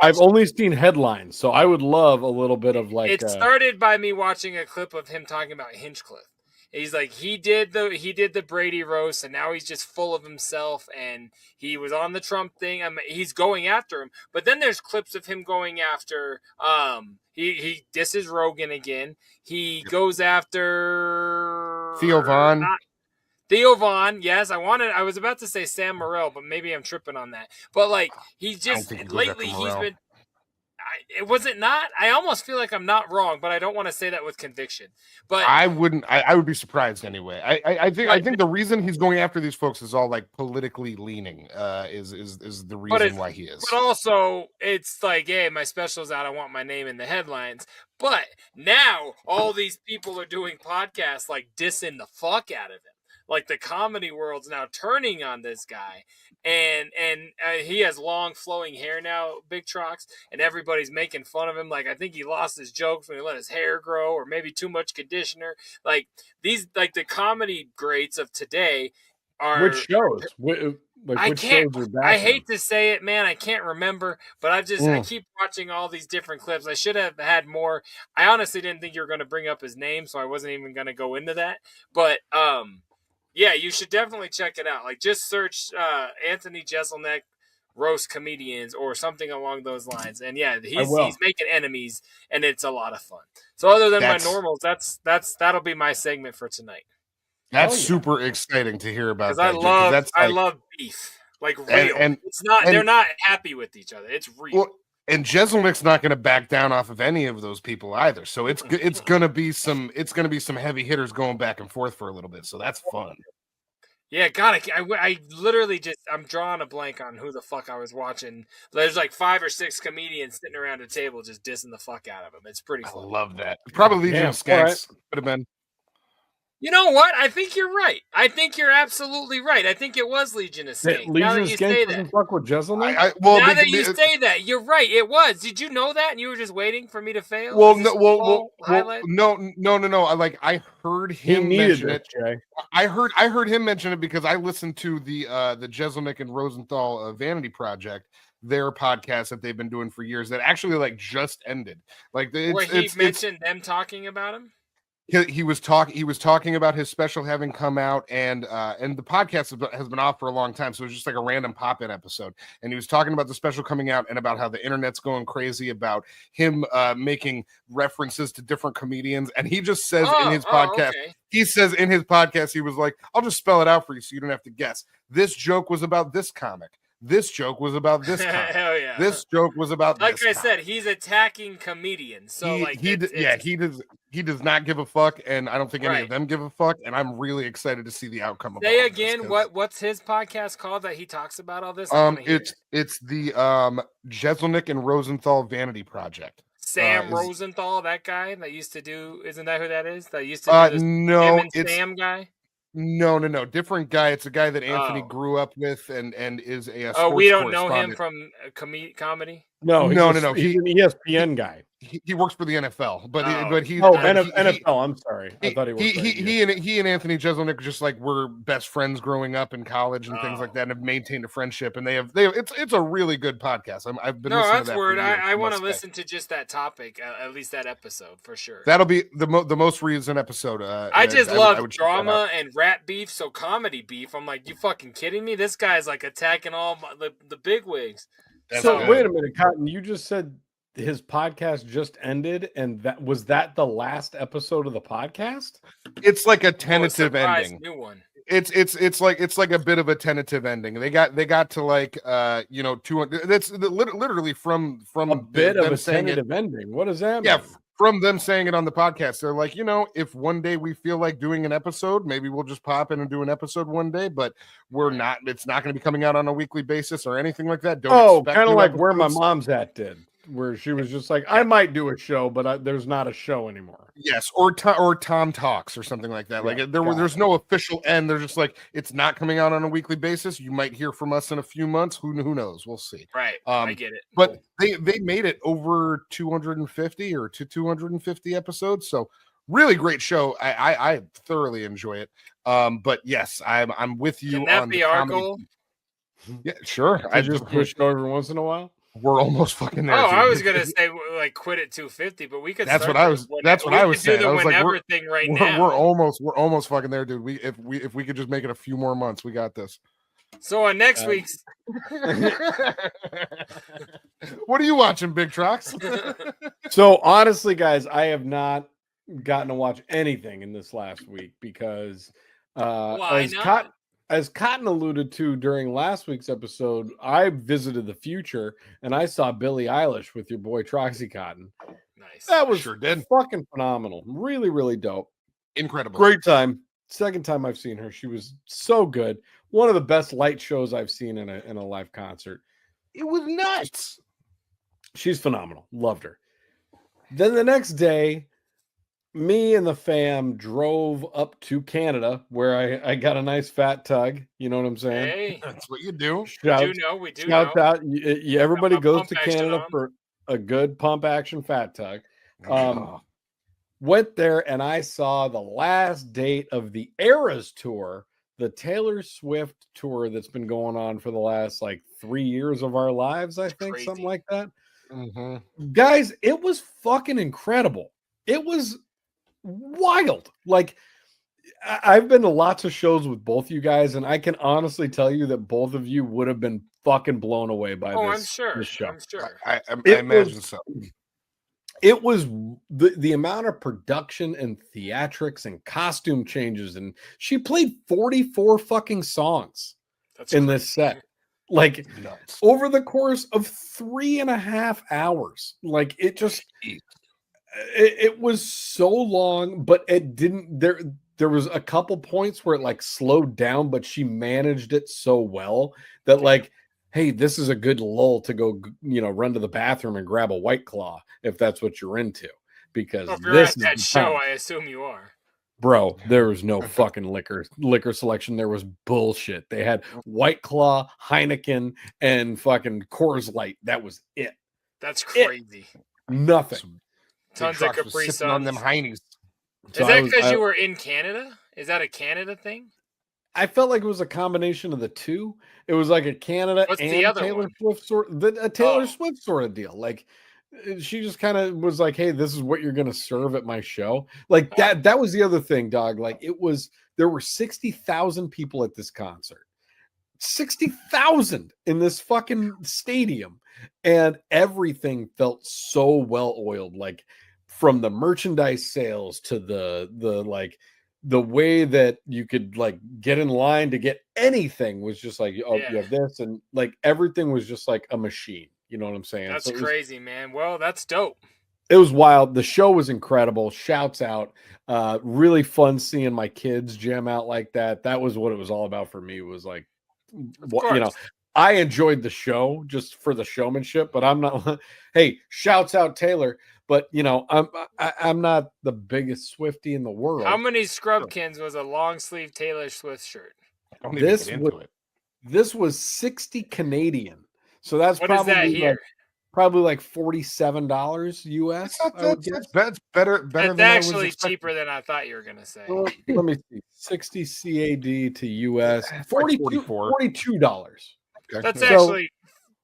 I've only seen headlines, so I would love a little bit of like. It started by me watching a clip of him talking about Hinchcliffe. He's like, he did the Brady roast, and now he's just full of himself, and he was on the Trump thing. He's going after him, but then there's clips of him going after. He disses Rogan again. He goes after Theo Vaughn. Theo Vaughn, yes. I was about to say Sam Morril, but maybe I'm tripping on that. But like, he's just lately he's been. Was it not? I almost feel like I'm not wrong, but I don't want to say that with conviction. But I wouldn't. I would be surprised anyway. I think the reason he's going after these folks is all like politically leaning. Is the reason why he is. But also, it's like, hey, my special's out. I want my name in the headlines. But now all these people are doing podcasts like dissing the fuck out of him. Like the comedy world's now turning on this guy, and he has long flowing hair now, Big Trox, and everybody's making fun of him. Like I think he lost his jokes when he let his hair grow, or maybe too much conditioner. Like these, like the comedy greats of today are which shows. Which shows are back I hate to say it, man. I can't remember, but I keep watching all these different clips. I should have had more. I honestly didn't think you were going to bring up his name, so I wasn't even going to go into that. But yeah, you should definitely check it out. Like, just search Anthony Jeselnik roast comedians or something along those lines. And yeah, he's making enemies, and it's a lot of fun. So other than my normals, that'll be my segment for tonight. That's super exciting to hear about. Because I love beef, like real. And it's not they're not happy with each other. It's real. Well, and Jeselnik's not going to back down off of any of those people either. So it's going to be some heavy hitters going back and forth for a little bit. So that's fun. Yeah, God, I literally I'm drawing a blank on who the fuck I was watching. There's like 5 or 6 comedians sitting around a table just dissing the fuck out of him. It's pretty fun. I love that. Probably Legion of Skanks could have been. You know what? I think you're right. I think you're absolutely right. I think it was Legion of Skanks. Now that you say that. Fuck with Jeselnik? Now that you say that, you're right. It was. Did you know that? And you were just waiting for me to fail? Well, no. Like I heard him mention it. Jay. I heard him mention it because I listened to the Jeselnik and Rosenthal Vanity Project, their podcast that they've been doing for years that actually like just ended. Like where he mentioned them talking about him. He was talking about his special having come out, and the podcast has been off for a long time, so it was just like a random pop-in episode. And he was talking about the special coming out and about how the internet's going crazy, about him making references to different comedians. And he just says in his podcast, he says in his podcast, he was like, "I'll just spell it out for you so you don't have to guess. This joke was about this comic. This joke was about this comic. Hell yeah. This joke was about like this I comic." said, he's attacking comedians. So he does not give a fuck, and I don't think any of them give a fuck. And I'm really excited to see the outcome of Say again, what's his podcast called that he talks about all this? It's the Jeselnik and Rosenthal Vanity Project. Sam Rosenthal, that guy that used to do, isn't that who that is? That used to do this no, it's Sam guy. No, different guy. It's a guy that Anthony grew up with and is a sports we don't know him from comedy. No. He's an ESPN guy. He works for the NFL, but he's NFL. I'm sorry, I thought he was. He and Anthony Jeselnik just like were best friends growing up in college and things like that, and have maintained a friendship. And they have it's a really good podcast. I've been listening to that. Word. I want to listen to just that topic, at least that episode for sure. That'll be the most recent episode. I just love drama and rap beef, so comedy beef. I'm like, you fucking kidding me? This guy's like attacking all the big wigs. Wait a minute, Cotton. You just said his podcast just ended, and that was the last episode of the podcast? It's like a tentative ending. New one. It's like a bit of a tentative ending. They got to like 200. That's literally from a bit of a tentative ending. What does that mean? Yeah, from them saying it on the podcast. They're like, if one day we feel like doing an episode, maybe we'll just pop in and do an episode one day, but we're not. It's not going to be coming out on a weekly basis or anything like that. Kind of like Where My Mom's At did, where she was just like, I might do a show, but there's not a show anymore. Yes, or Tom Talks or something like that. Like there's no official end. They're just like, it's not coming out on a weekly basis. You might hear from us in a few months. Who knows? We'll see. Right. I get it. But they made it over 250 or to 250 episodes. So really great show. I thoroughly enjoy it. But yes, I'm with you. Can that be our goal? Yeah, sure. I just push it every once in a while. We're almost fucking there. I was gonna say like quit at 250, but we could. That's what I was saying. I was like, we're almost fucking there, dude. If we could just make it a few more months, we got this. So on next week's, what are you watching, Big Trox? So honestly, guys, I have not gotten to watch anything in this last week because why not? as Cotton alluded to during last week's episode, I visited the future and I saw Billie Eilish with your boy Troxy Cotton. Nice. That was Sure did. fucking phenomenal. Really, really dope. Incredible. Great time. Second time I've seen her. She was so good. One of the best light shows I've seen in a live concert. It was nuts. She's phenomenal. Loved her. Then the next day, me and the fam drove up to Canada where I got a nice fat tug. You know what I'm saying? Hey, That's what you do. we do know. Out. Everybody goes pump to action Canada on. for a good pump action fat tug. Oh. Went there and I saw the last date of the Eras tour, the Taylor Swift tour that's been going on for the last like 3 years of our lives, I think, crazy. something like that. Mm-hmm. Guys, it was fucking incredible. It was wild. Like, I've been to lots of shows with both you guys, and I can honestly tell you that both of you would have been fucking blown away by this show. I'm sure. I imagine so. It was the amount of production and theatrics and costume changes, and she played 44 fucking songs in this set. Like Nuts. over the course of 3.5 hours. Like it just it was so long, but it didn't there was a couple points where it like slowed down, but she managed it so well that like, hey, this is a good lull to go, run to the bathroom and grab a White Claw if that's what you're into. Because If you're this at is that the show, time. I assume you are. Bro, there was no fucking liquor selection. There was bullshit. They had White Claw, Heineken, and fucking Coors Light. That was it. That's crazy. Nothing. Tons of Capri Suns. On them Heinies. Is that because you were in Canada? Is that a Canada thing? I felt like it was a combination of the two. It was like a Canada What's and the other Taylor one? Swift a Taylor Swift sort of deal. Like she just kind of was like, "Hey, this is what you're going to serve at my show." Like that. That was the other thing, dog. Like there were 60,000 people at this concert. 60,000 in this fucking stadium, and everything felt so well oiled. Like from the merchandise sales to the way that you could like get in line to get anything was just like, oh, you have this, and like everything was just like a machine. You know what I'm saying? That's So crazy, man. Well, that's dope. It was wild. The show was incredible. Shouts out. Really fun seeing my kids jam out like that. That was what it was all about for me. It was like, I enjoyed the show just for the showmanship, but I'm not. Hey, shouts out Taylor. But I'm not the biggest Swiftie in the world. How many Scrubkins was a long sleeve Taylor Swift shirt? This was 60 Canadian. So that's what probably is that here? Probably like $47 US. That's better. That's than actually I was cheaper than I thought you were gonna say. Well, let me see. 60 CAD to US. $42. Okay. That's actually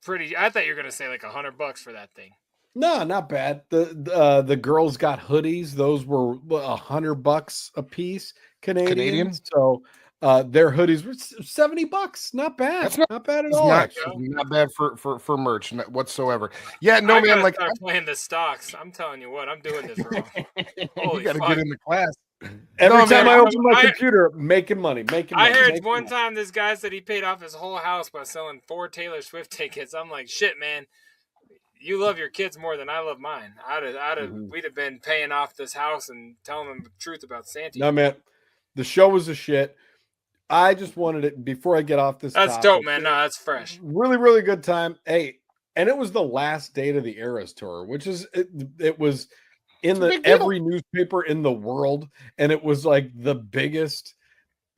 pretty. I thought you were gonna say like $100 for that thing. No, not bad. The girls got hoodies. Those were $100 a piece Canadian. So their hoodies were $70. Not bad. That's not bad at all. Not bad for merch whatsoever. Yeah, no, man. Like start playing the stocks. I'm telling you what, I'm doing this wrong. You got to get in the class. Every time I open my computer, making money. I heard one time this guy said he paid off his whole house by selling 4 Taylor Swift tickets. I'm like, shit, man. You love your kids more than I love mine. We'd have been paying off this house and telling them the truth about Santa. No, man. The show was a shit. I just wanted it before I get off this. That's dope, man. No, that's fresh. Really, really good time. Hey, and it was the last date of the Eras tour, which is it was in every newspaper in the world, and it was like the biggest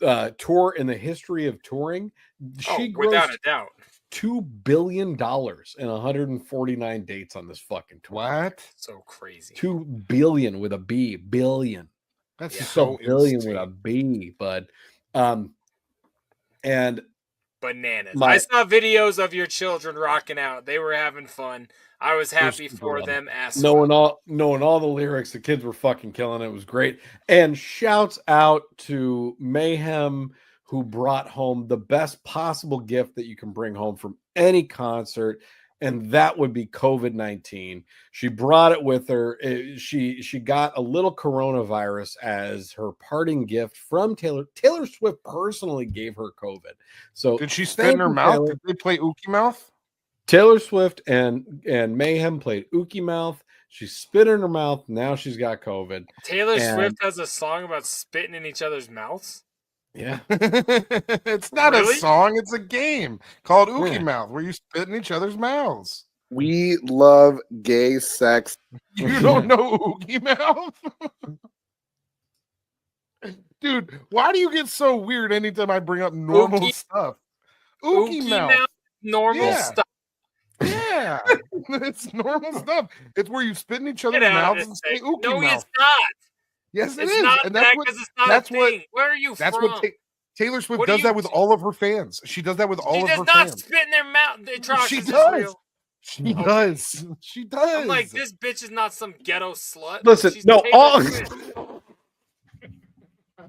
tour in the history of touring. She without a doubt. $2 billion in 149 dates on this fucking tour. What? So crazy. 2 billion with a B. Billion. That's so billion with a B, bud. And bananas. I saw videos of your children rocking out. They were having fun. I was happy for them. Knowing all the lyrics, the kids were fucking killing it. It was great. And shouts out to Mayhem, who brought home the best possible gift that you can bring home from any concert. and that would be COVID-19. She brought it with her. She got a little coronavirus as her parting gift from Taylor. Taylor Swift personally gave her COVID. So did she spit in her mouth? Did they play Ookie Mouth? Taylor Swift and Mayhem played Ookie Mouth. She spit in her mouth. Now she's got COVID. Taylor Swift has a song about spitting in each other's mouths? Yeah. It's not a song. It's a game called Ookie Mouth where you spit in each other's mouths. We love gay sex. You don't know Ookie Mouth? Dude, why do you get so weird anytime I bring up normal stuff? Ookie Mouth. Normal stuff. Yeah, it's normal stuff. It's where you spit in each other's mouths and say Ookie Mouth. No, it's not. Yes, it's is. Not and that's not a thing. Where are you that's from? What Taylor Swift does that with all of her fans. She does that with all of her fans. She does not spit in their mouth. She does. She does. She does. I'm like, this bitch is not some ghetto slut. Listen, She's no, all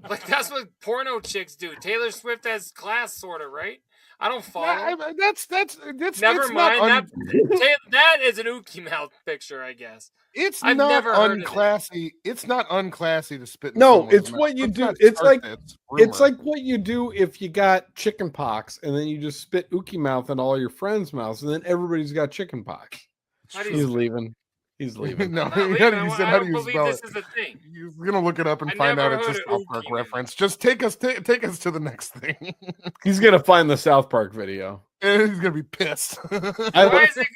like that's what porno chicks do. Taylor Swift has class, sort of, right? I don't follow. That's never mind. That is an Ookie Mouth picture, I guess. I've not never unclassy. It's not unclassy to spit. No, it's what you do. It's like what you do if you got chicken pox and then you just spit Ookie Mouth in all your friends' mouths, and then everybody's got chicken pox. He's leaving. He's leaving. No, how do you spell it? Is a thing. You're gonna look it up and find out it's a South Park reference. Just take us to the next thing. He's gonna find the South Park video. And he's gonna be pissed. Why is it?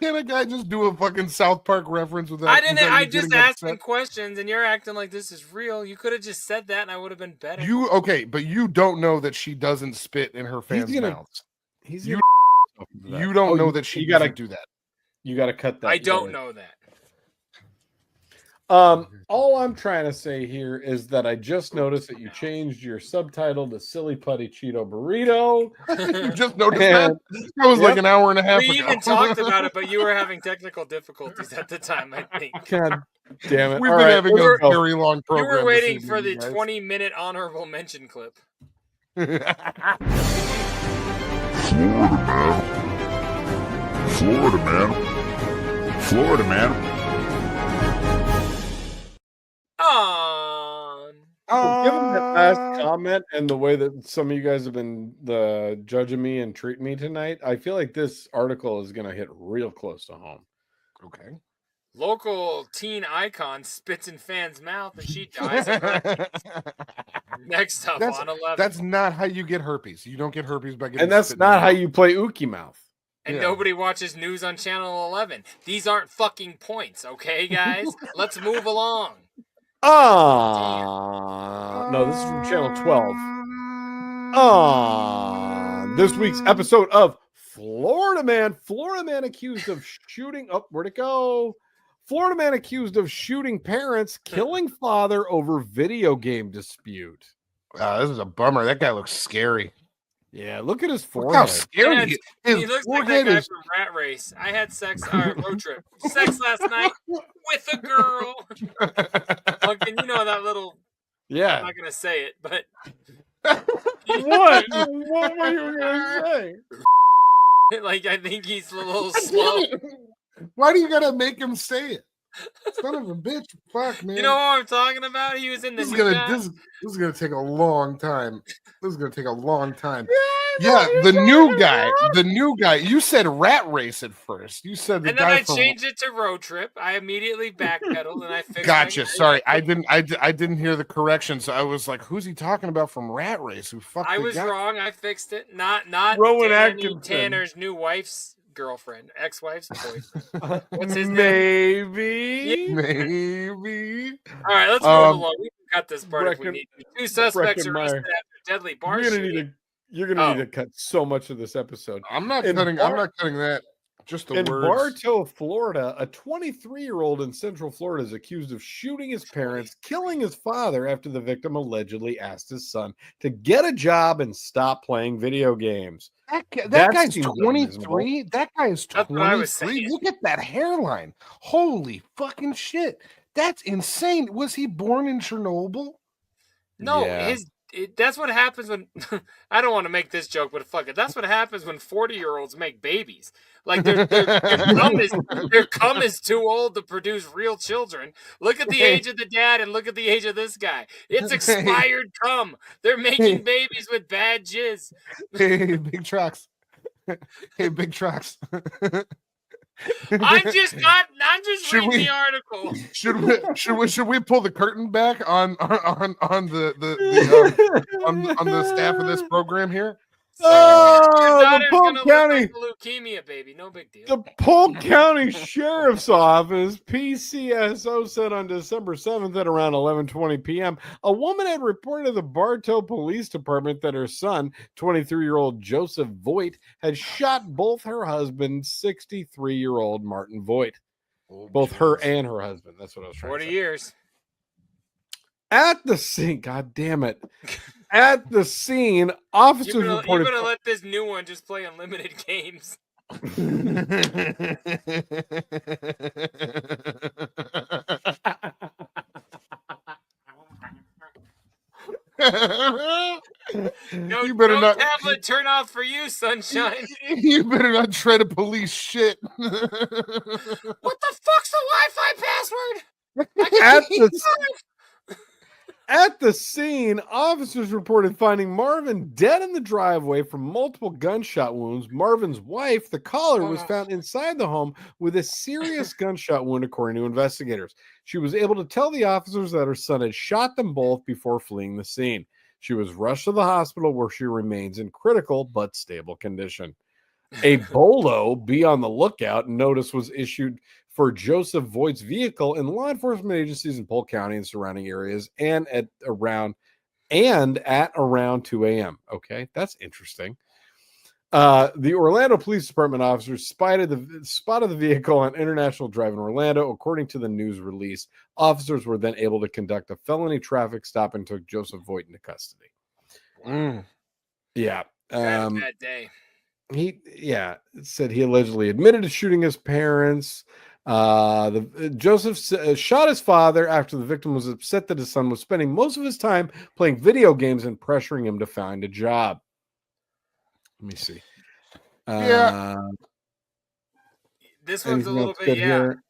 Can a guy just do a fucking South Park reference without? I didn't. I just asking questions, and you're acting like this is real. You could have just said that, and I would have been better. But you don't know that she doesn't spit in her fans' mouths. You don't know that she doesn't do that. You got to cut that. I don't know that. All I'm trying to say here is that I just noticed that you changed your subtitle to Silly Putty Cheeto Burrito. You just noticed that? That was like an hour and a half ago. We even talked about it, but you were having technical difficulties at the time, I think. God damn it. We've been having a very long program. You were waiting for the 20-minute honorable mention clip. Florida man. Given that last comment and the way that some of you guys have been judging me and treating me tonight, I feel like this article is going to hit real close to home. Okay. Local teen icon spits in fan's mouth and she dies. Next up on 11. That's not how you get herpes. You don't get herpes by getting. And that's not how you play Ookie Mouth. And nobody watches news on Channel 11. These aren't fucking points, okay, guys? Let's move along. No, this is from Channel 12. This week's episode of Florida Man. Florida man accused of shooting. Oh, where'd it go? Florida man accused of shooting parents, killing father over video game dispute. This is a bummer. That guy looks scary. Yeah, look at his forehead. Look how scary he looks like that guy from Rat Race. I had road trip. Sex last night with a girl. Fucking, you know that little. Yeah. I'm not gonna say it, but. What? What were you gonna say? Like, I think he's a little slow. Why do you gotta make him say it? Son of a bitch. Fuck, man. You know what I'm talking about? He was in the This is gonna take a long time. Yeah, the new guy. You said Rat Race at first. You said the and guy then I changed it to Road Trip. I immediately backpedaled and I fixed. Gotcha. Sorry, I didn't hear the correction, so I was like, "Who's he talking about from Rat Race?" Who fucked? I was wrong. I fixed it. Not Rowan Atkinson, Tanner's new wife's girlfriend, ex-wife's boyfriend. What's his name? Maybe. All right, let's move along. We can cut this part if we need to. Two suspects arrested after deadly bar shooting. You're gonna need to cut so much of this episode. I'm not cutting that. Just the in words. Bartow, Florida, a 23-year-old in Central Florida is accused of shooting his parents, killing his father after the victim allegedly asked his son to get a job and stop playing video games. That guy's 23. That guy is 23. Look at that hairline. Holy fucking shit. That's insane. Was he born in Chernobyl? No, Yeah. that's what happens when I don't want to make this joke, but fuck it. That's what happens when 40-year-olds make babies. Like their cum is too old to produce real children. Look at the age of the dad and look at the age of this guy. It's expired cum. They're making babies with bad jizz. Hey, Big Trox. Hey, Big Trox. I'm just reading the article. Should we pull the curtain back on the on the staff of this program here? The Polk County leukemia baby, no big deal. The Polk County Sheriff's Office, PCSO, said on December 7th at around 11:20 p.m., a woman had reported to the Bartow Police Department that her son, 23-year-old Joseph Voigt, had shot both her husband, 63-year-old Martin Voigt. Both her and her husband. That's what I was trying to say. 40 years. At the scene, God damn it. At the scene, officers reported. You're gonna let this new one just play unlimited games. No, you better not tablet turn off for you, sunshine. You better not try to police shit. What the fuck's the Wi-Fi password? At the scene, officers reported finding Marvin dead in the driveway from multiple gunshot wounds. Marvin's wife, the caller, was found inside the home with a serious gunshot wound, according to investigators. She was able to tell the officers that her son had shot them both before fleeing the scene. She was rushed to the hospital where she remains in critical but stable condition. A BOLO, be on the lookout, notice was issued for Joseph Voigt's vehicle in law enforcement agencies in Polk County and surrounding areas and at around 2 a.m. Okay, that's interesting. The Orlando Police Department officers spotted the vehicle on International Drive in Orlando. According to the news release, officers were then able to conduct a felony traffic stop and took Joseph Voigt into custody. Yeah. Bad day. It said he allegedly admitted to shooting his parents. Joseph shot his father after the victim was upset that his son was spending most of his time playing video games and pressuring him to find a job. Let me see. This one's a little bit, here.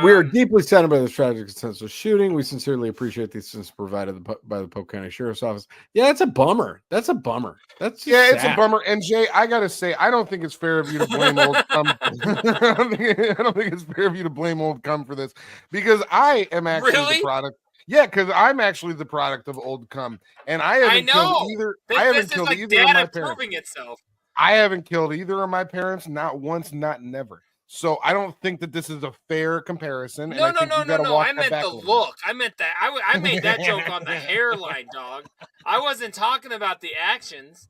We are deeply saddened by this tragic and senseless shooting. We sincerely appreciate the assistance provided by the Polk County Sheriff's Office. Yeah, it's a bummer. That's a bummer. That's just it's a bummer. And Jay, I gotta say, I don't think it's fair of you to blame old cum. I don't think it's fair of you to blame old cum for this, because I am actually the product. Yeah, because I'm actually the product of old cum, and I haven't killed either. I haven't killed either of my parents. Itself. I haven't killed either of my parents, not once, not never. So I don't think that this is a fair comparison. No. I meant the look. I meant that. I made that joke on the hairline, dog. I wasn't talking about the actions.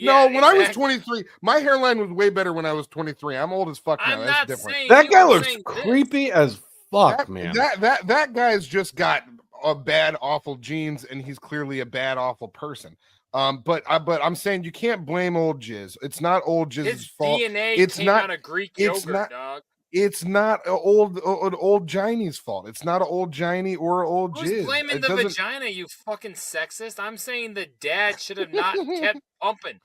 When I was 23, my hairline was way better when I was 23. I'm old as fuck now. That's different. That guy looks creepy as fuck, man. That guy's just got a bad, awful genes, and he's clearly a bad, awful person. But I'm saying you can't blame old jizz. It's not old jizz's fault. DNA came out of Greek yogurt, dog. It's not an old Giny's fault. It's not an old Giny or an old jizz. Who's blaming the vagina, you fucking sexist? I'm saying the dad should have not kept pumping.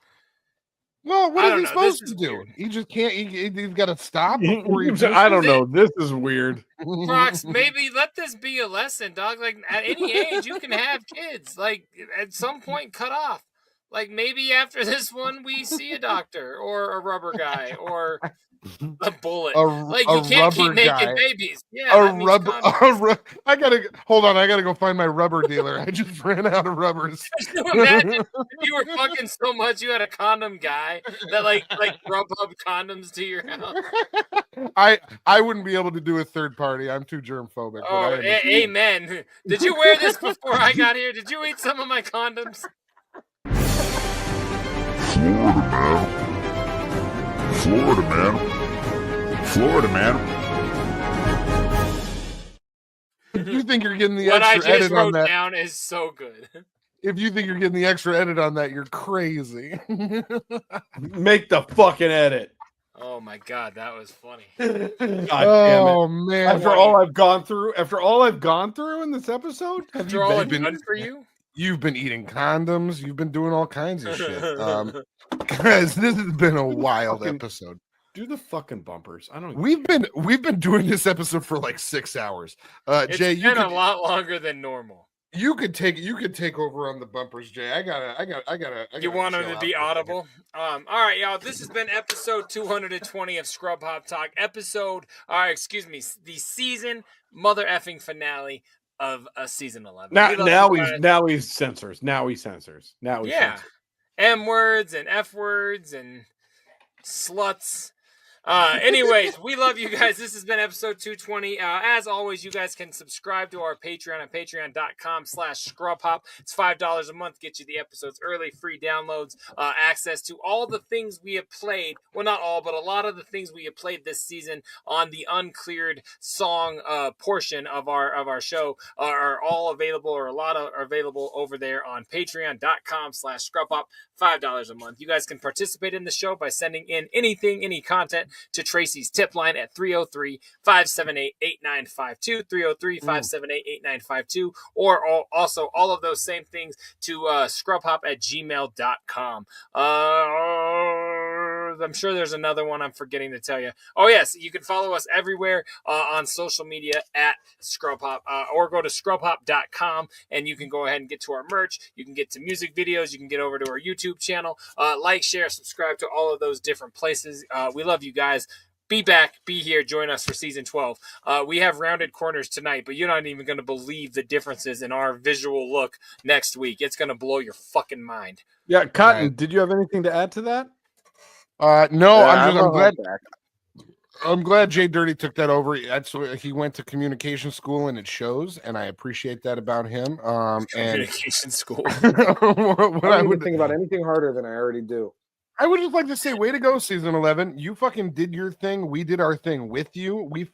Well, what is he supposed to do? Weird. He just can't. He's got to stop before he. I don't know. This is weird. Trox, maybe let this be a lesson, dog. Like at any age, you can have kids. Like at some point, cut off. Like maybe after this one, we see a doctor or a rubber guy or a bullet. You can't keep making babies. Yeah, I gotta hold on. I gotta go find my rubber dealer. I just ran out of rubbers. Can you imagine if you were fucking so much you had a condom guy that like rub up condoms to your house? I wouldn't be able to do a third party. I'm too germ phobic. Oh, amen. Did you wear this before I got here? Did you eat some of my condoms? Florida, man. If you think you're getting the what extra I just edit wrote on that, down is so good. If you think you're getting the extra edit on that, you're crazy. Make the fucking edit. Oh my god, that was funny. God damn it. Oh man! After all I've gone through in this episode, after all I've done for you, you've been eating condoms. You've been doing all kinds of shit. Guys, this has been a wild episode. Do the fucking bumpers. I don't. We've been doing this episode for like 6 hours. Jay, it's been a lot longer than normal. You could take over on the bumpers, Jay. I gotta. You want them to be audible? All right, y'all. This has been episode 220 of Scrub Hop Talk. The season mother effing finale of season 11. Now he censors. M words and F words and sluts. Anyways, we love you guys. This has been episode 220. As always, you guys can subscribe to our Patreon at patreon.com/scrubhop. It's $5 a month. Get you the episodes early, free downloads, access to all the things we have played. Well, not all, but a lot of the things we have played this season on the uncleared song portion of our show are all available, or a lot are available over there on patreon.com/scrubhop. $5 a month. You guys can participate in the show by sending in any content to Tracy's tip line at 303-578-8952, 303-578-8952, or also all of those same things to scrubhop@gmail.com. I'm sure there's another one I'm forgetting to tell you. Oh, yes, you can follow us everywhere on social media at Scrubhop, or go to scrubhop.com, and you can go ahead and get to our merch. You can get to music videos. You can get over to our YouTube channel. Like, share, subscribe to all of those different places. We love you guys. Be back, be here, join us for season 12. We have rounded corners tonight, but you're not even going to believe the differences in our visual look next week. It's going to blow your fucking mind. Yeah, Cotton, did you have anything to add to that? No, I'm glad JDirty took that over. He went to communication school, and it shows, and I appreciate that about him. Communication school. I wouldn't think about anything harder than I already do. I would just like to say, way to go, season 11. You fucking did your thing. We did our thing with you. We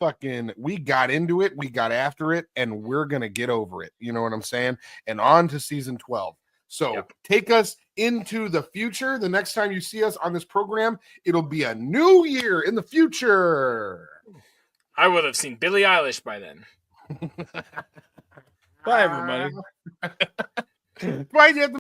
got into it. We got after it, and we're going to get over it. You know what I'm saying? And on to season 12. So take us into the future. The next time you see us on this program, it'll be a new year in the future. I would have seen Billie Eilish by then. Bye, everybody. Bye,